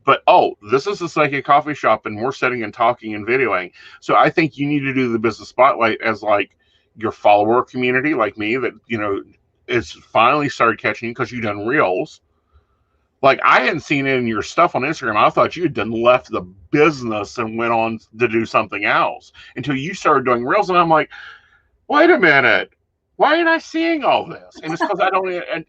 but oh, this is the Psychic Coffee Shop and we're sitting and talking and videoing. So I think you need to do the business spotlight as like your follower community, like me, that, is finally started catching you because you've done reels. Like, I hadn't seen it in your stuff on Instagram. I thought you had done left the business and went on to do something else until you started doing reels. And I'm like, wait a minute, why ain't I seeing all this? And it's because I don't, and,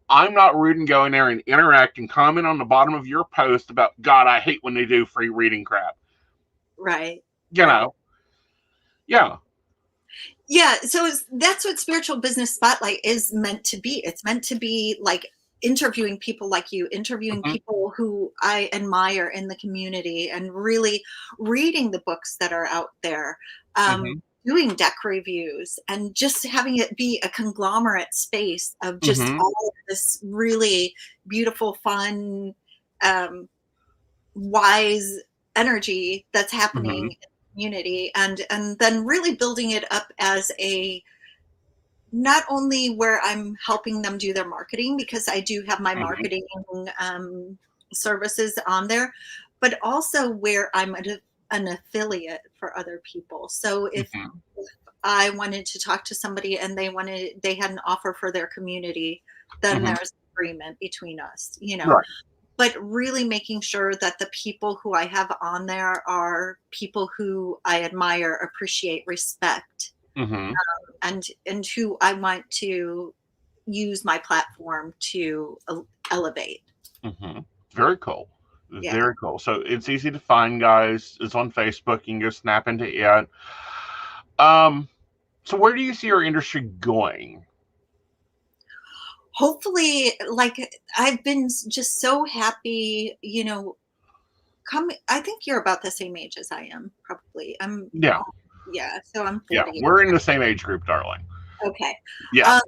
I'm not rude and go in there and interact and comment on the bottom of your post about, God, I hate when they do free reading crap. Right. Yeah. Yeah. So that's what Spiritual Business Spotlight is meant to be. It's meant to be like interviewing people like you, interviewing people who I admire in the community, and really reading the books that are out there, doing deck reviews, and just having it be a conglomerate space of just all of this really beautiful, fun, wise energy that's happening in the community, and then really building it up as a, not only where I'm helping them do their marketing, because I do have my marketing services on there, but also where I'm an affiliate for other people. So if I wanted to talk to somebody and they had an offer for their community, then there's an agreement between us, Right. But really making sure that the people who I have on there are people who I admire, appreciate, respect. And who I want to use my platform to elevate. Very cool. Yeah. Very cool. So it's easy to find, guys. It's on Facebook. You can go snap into it. So where do you see our industry going? Hopefully, like, I've been just so happy, I think you're about the same age as I am, probably. Yeah, so I'm 40. Yeah, we're in the same age group, darling. Okay. Yeah.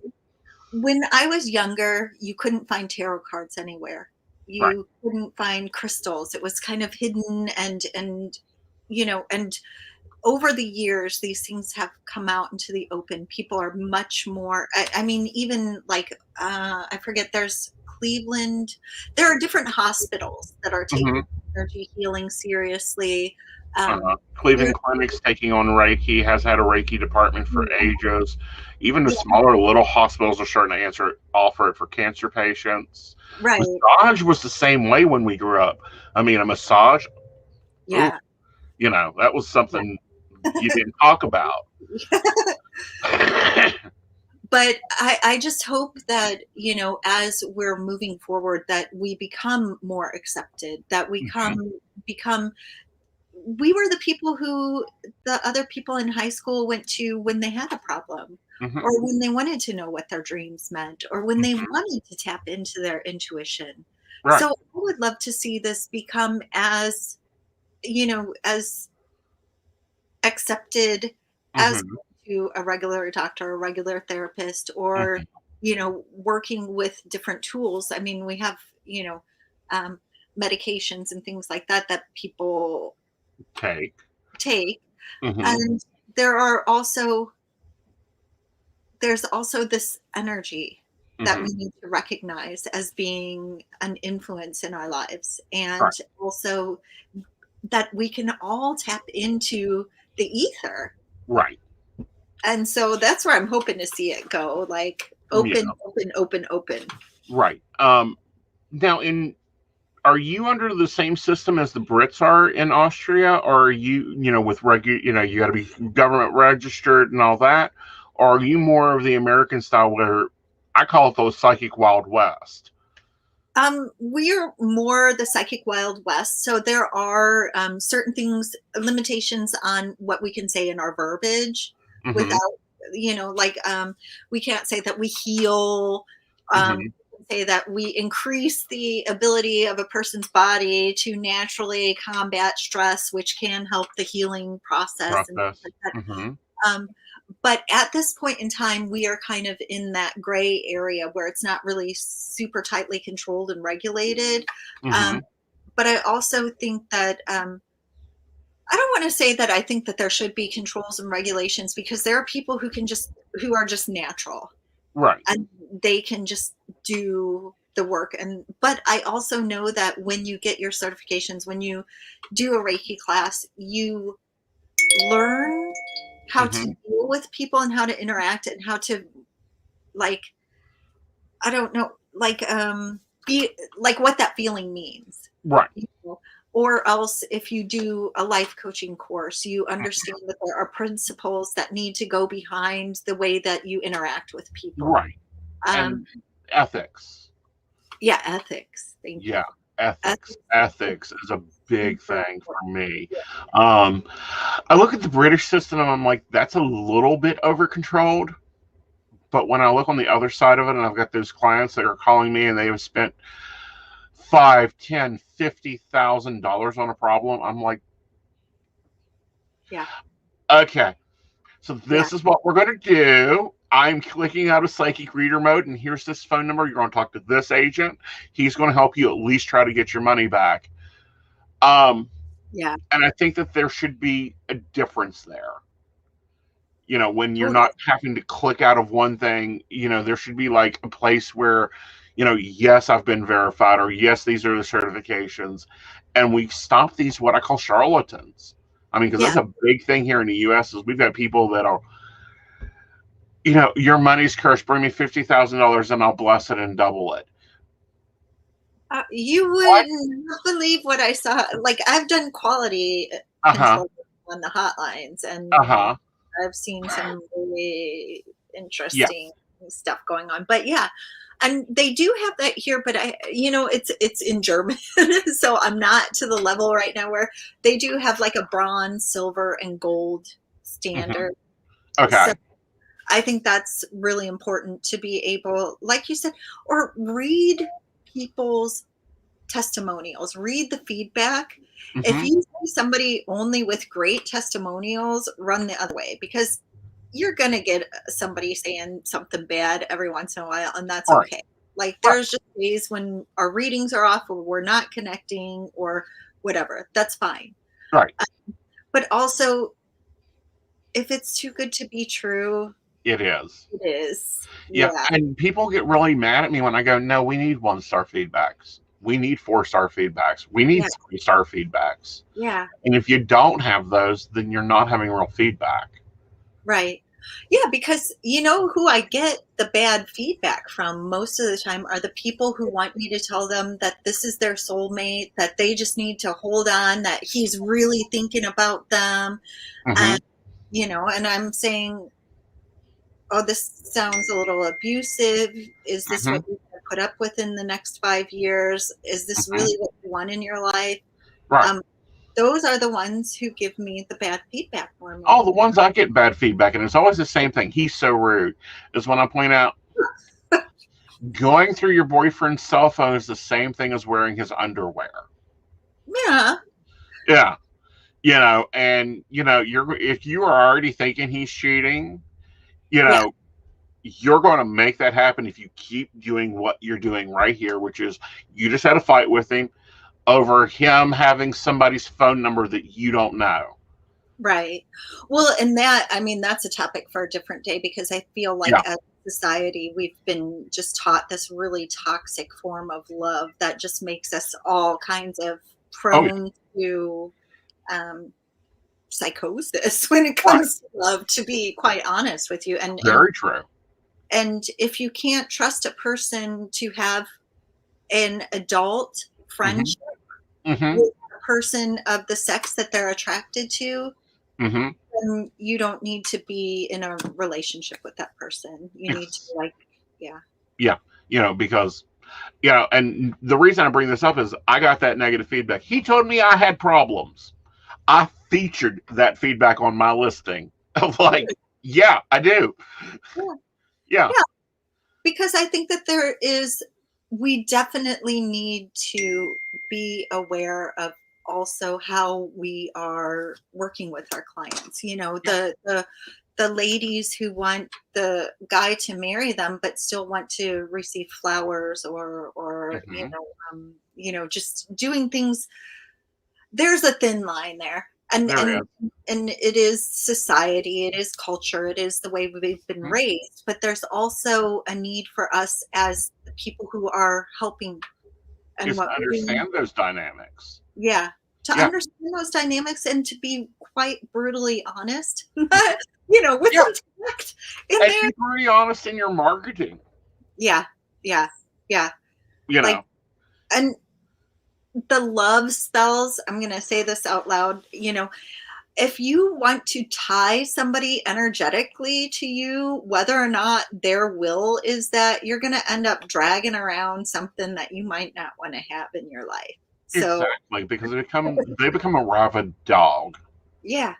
When I was younger, you couldn't find tarot cards anywhere. You couldn't find crystals. It was kind of hidden, and over the years, these things have come out into the open. People are much more, I mean, even like, I forget, there's Cleveland. There are different hospitals that are taking energy healing seriously. Cleveland Clinic's taking on Reiki, has had a Reiki department for ages. Even the smaller little hospitals are starting to offer it for cancer patients. Right. Massage was the same way when we grew up. I mean, a massage, that was something you didn't talk about. But I just hope that, as we're moving forward, that we become more accepted, that we become, we were the people who the other people in high school went to when they had a problem, or when they wanted to know what their dreams meant, or when they wanted to tap into their intuition. Right. So I would love to see this become as, as accepted as to a regular doctor, a regular therapist, or, working with different tools. I mean, we have, medications and things like that people take. And there's also this energy that we need to recognize as being an influence in our lives, and also that we can all tap into the ether. Right. And so that's where I'm hoping to see it go, like open. Right. Now, are you under the same system as the Brits are in Austria, or are you, with you got to be government registered and all that, or are you more of the American style where I call it the Psychic Wild West? We're more the Psychic Wild West. So there are certain things, limitations on what we can say in our verbiage without, we can't say that we heal, we can say that we increase the ability of a person's body to naturally combat stress, which can help the healing process. And things like that. But at this point in time, we are kind of in that gray area where it's not really super tightly controlled and regulated. Mm-hmm. But I also think that I don't want to say that I think that there should be controls and regulations, because there are people who are just natural, Right. and they can just do the work. But I also know that when you get your certifications, when you do a Reiki class, you learn how to Mm-hmm. deal with people and how to interact and how to, like, I don't know, be like what that feeling means. Right. You know? Or else if you do a life coaching course, you understand that there are principles that need to go behind the way that you interact with people. Right. Um, And ethics. yeah, ethics. Thank you. Yeah. Ethics. Ethics is Ethics is a big super thing for important. me. Yeah. Um, I look at the British system and I'm like, that's a little bit over controlled. But when I look on the other side of it, and I've got those clients that are calling me and they have spent $5, 10, $50,000 on a problem, I'm like, Yeah. okay, so Yeah. this is what we're going to do. I'm clicking out of psychic reader mode, and here's this phone number. You're going to talk to this agent. He's going to help you at least try to get your money back. Yeah. And I think that there should be a difference there. When you're Totally. not having to click out of one thing, there should be like a place where, yes, I've been verified, or yes, these are the certifications. And we stop these, what I call charlatans. I mean, because Yeah. that's a big thing here in the US is we've got people that are, your money's cursed, bring me $50,000 and I'll bless it and double it. You What? would not believe what I saw. Like, I've done quality Uh-huh. control on the hotlines, and Uh-huh. I've seen some really interesting Yes. stuff going on. But yeah, and they do have that here, but it's in German, so I'm not to the level right now where they do have like a bronze, silver, and gold Mm-hmm. standard. So Okay. I think that's really important to be able, like you said, or read people's testimonials, read the feedback. If Mm-hmm. you see somebody only with great testimonials, run the other way, because you're going to get somebody saying something bad every once in a while, and that's All right. okay. Like, Right. there's just days when our readings are off or we're not connecting or whatever. That's fine. Right. But also, if it's too good to be true, It is. it is. Yeah, Yeah. and people get really mad at me when I go, no, we need 1-star feedbacks. We need 4-star feedbacks. We need Yeah. 3-star feedbacks. Yeah. And if you don't have those, then you're not having real feedback. Right. Yeah, because you know who I get the bad feedback from most of the time are the people who want me to tell them that this is their soulmate, that they just need to hold on, that he's really thinking about them. Mm-hmm. And, and I'm saying, oh, this sounds a little abusive. Is this Mm-hmm. what you can put up with in the next 5 years? Is this Mm-hmm. really what you want in your life? Right. Um, those are the ones who give me the bad feedback All the normally. ones I get bad feedback, and it's always the same thing. He's so rude. Is when I point out going through your boyfriend's cell phone is the same thing as wearing his underwear. Yeah. Yeah. And you're if you are already thinking he's cheating, you Yeah. know, you're going to make that happen if you keep doing what you're doing right here, which is you just had a fight with him over him having somebody's phone number that you don't know. Right. Well, and that's a topic for a different day, because I feel like Yeah. as a society, we've been just taught this really toxic form of love that just makes us all kinds of Oh, yeah. prone to um, psychosis when it Right. comes to love, to be quite honest with you. And Very true. if you can't trust a person to have an adult Mm-hmm. friendship Mm-hmm. with a person of the sex that they're attracted to, Mm-hmm. then you don't need to be in a relationship with that person. You need to, Yes. yeah. Yeah. Because and the reason I bring this up is I got that negative feedback. He told me I had problems. I featured that feedback on my listing of like, yeah, I do. Yeah. Yeah. Yeah. Because I think that we definitely need to be aware of also how we are working with our clients. Yeah. The the ladies who want the guy to marry them, but still want to receive flowers or just doing things. There's a thin line there. And There and is. and it is society, it is culture, it is the way we've been raised, but there's also a need for us as the people who are helping and Is to what we're doing. understand those dynamics. Yeah, to Yeah. understand those dynamics and to be quite brutally honest, with Yeah. some tact in And there. be pretty honest in your marketing. Yeah. Like, and the love spells, I'm going to say this out loud, if you want to tie somebody energetically to you, whether or not their will is that, you're going to end up dragging around something that you might not want to have in your life. So Exactly, because they become a rabid dog. yeah.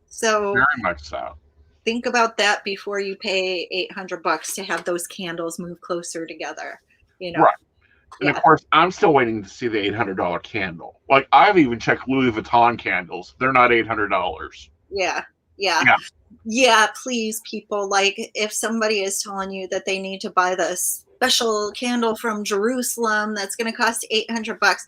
So Very much so. think about that before you pay $800 to have those candles move closer together. Right. And of course, I'm still waiting to see the $800 candle. Like, I've even checked Louis Vuitton candles. They're not $800. Yeah, please, people. Like, if somebody is telling you that they need to buy the special candle from Jerusalem that's going to cost $800,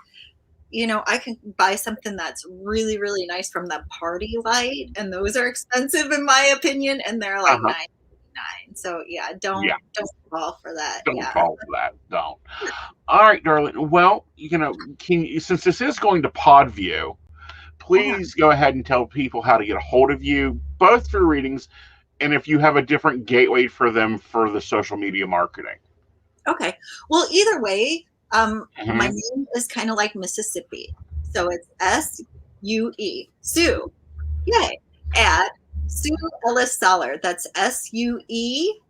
I can buy something that's really, really nice from the Party Light, and those are expensive in my opinion, and they're like $9.99. So yeah, don't fall for that. Don't fall for that. Don't. All right, darling. Well, since this is going to Podview, please go ahead and tell people how to get a hold of you, both through readings and if you have a different gateway for them for the social media marketing. Okay. Well, either way, my name is kind of like Mississippi. So it's SUE, Sue. Yay. At Sue Ellis Saller. That's SUEELLIS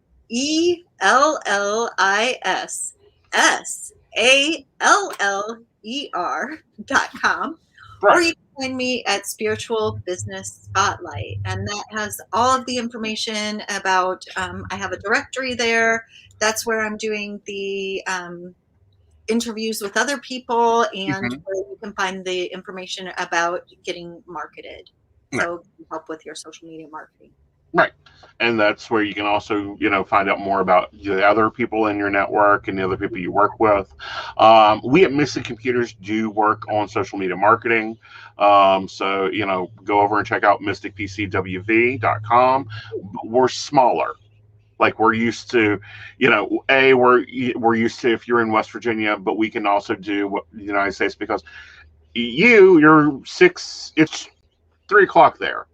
SALLER.com. Right. Or you can find me at Spiritual Business Spotlight. And that has all of the information about, I have a directory there. That's where I'm doing the interviews with other people, and where you can find the information about getting marketed. So help with your social media marketing. Right. And that's where you can also, find out more about the other people in your network and the other people you work with. We at Mystic Computers do work on social media marketing. So, go over and check out mysticpcwv.com. We're smaller. Like, we're used to, we're used to, if you're in West Virginia, but we can also do what the United States, because you're 6, it's 3:00 there.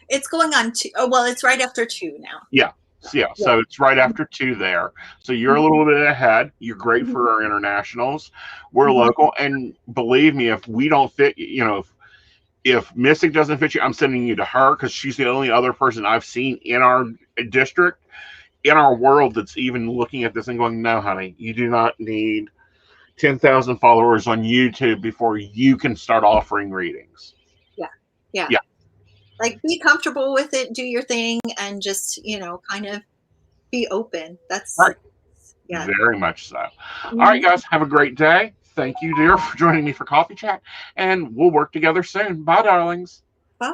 It's going on 2. Oh, well, it's right after 2 now. Yeah. So it's right after 2 there. So you're a little bit ahead. You're great for our internationals. We're local. And believe me, if we don't fit, if Mystic doesn't fit you, I'm sending you to her, because she's the only other person I've seen in our district, in our world, that's even looking at this and going, no, honey, you do not need 10,000 followers on YouTube before you can start offering readings. Yeah. Like, be comfortable with it, do your thing, and just, kind of be open. That's right. Yeah. Very much so. All right, guys, have a great day. Thank you, dear, for joining me for Coffee Chat, and we'll work together soon. Bye, darlings. Bye.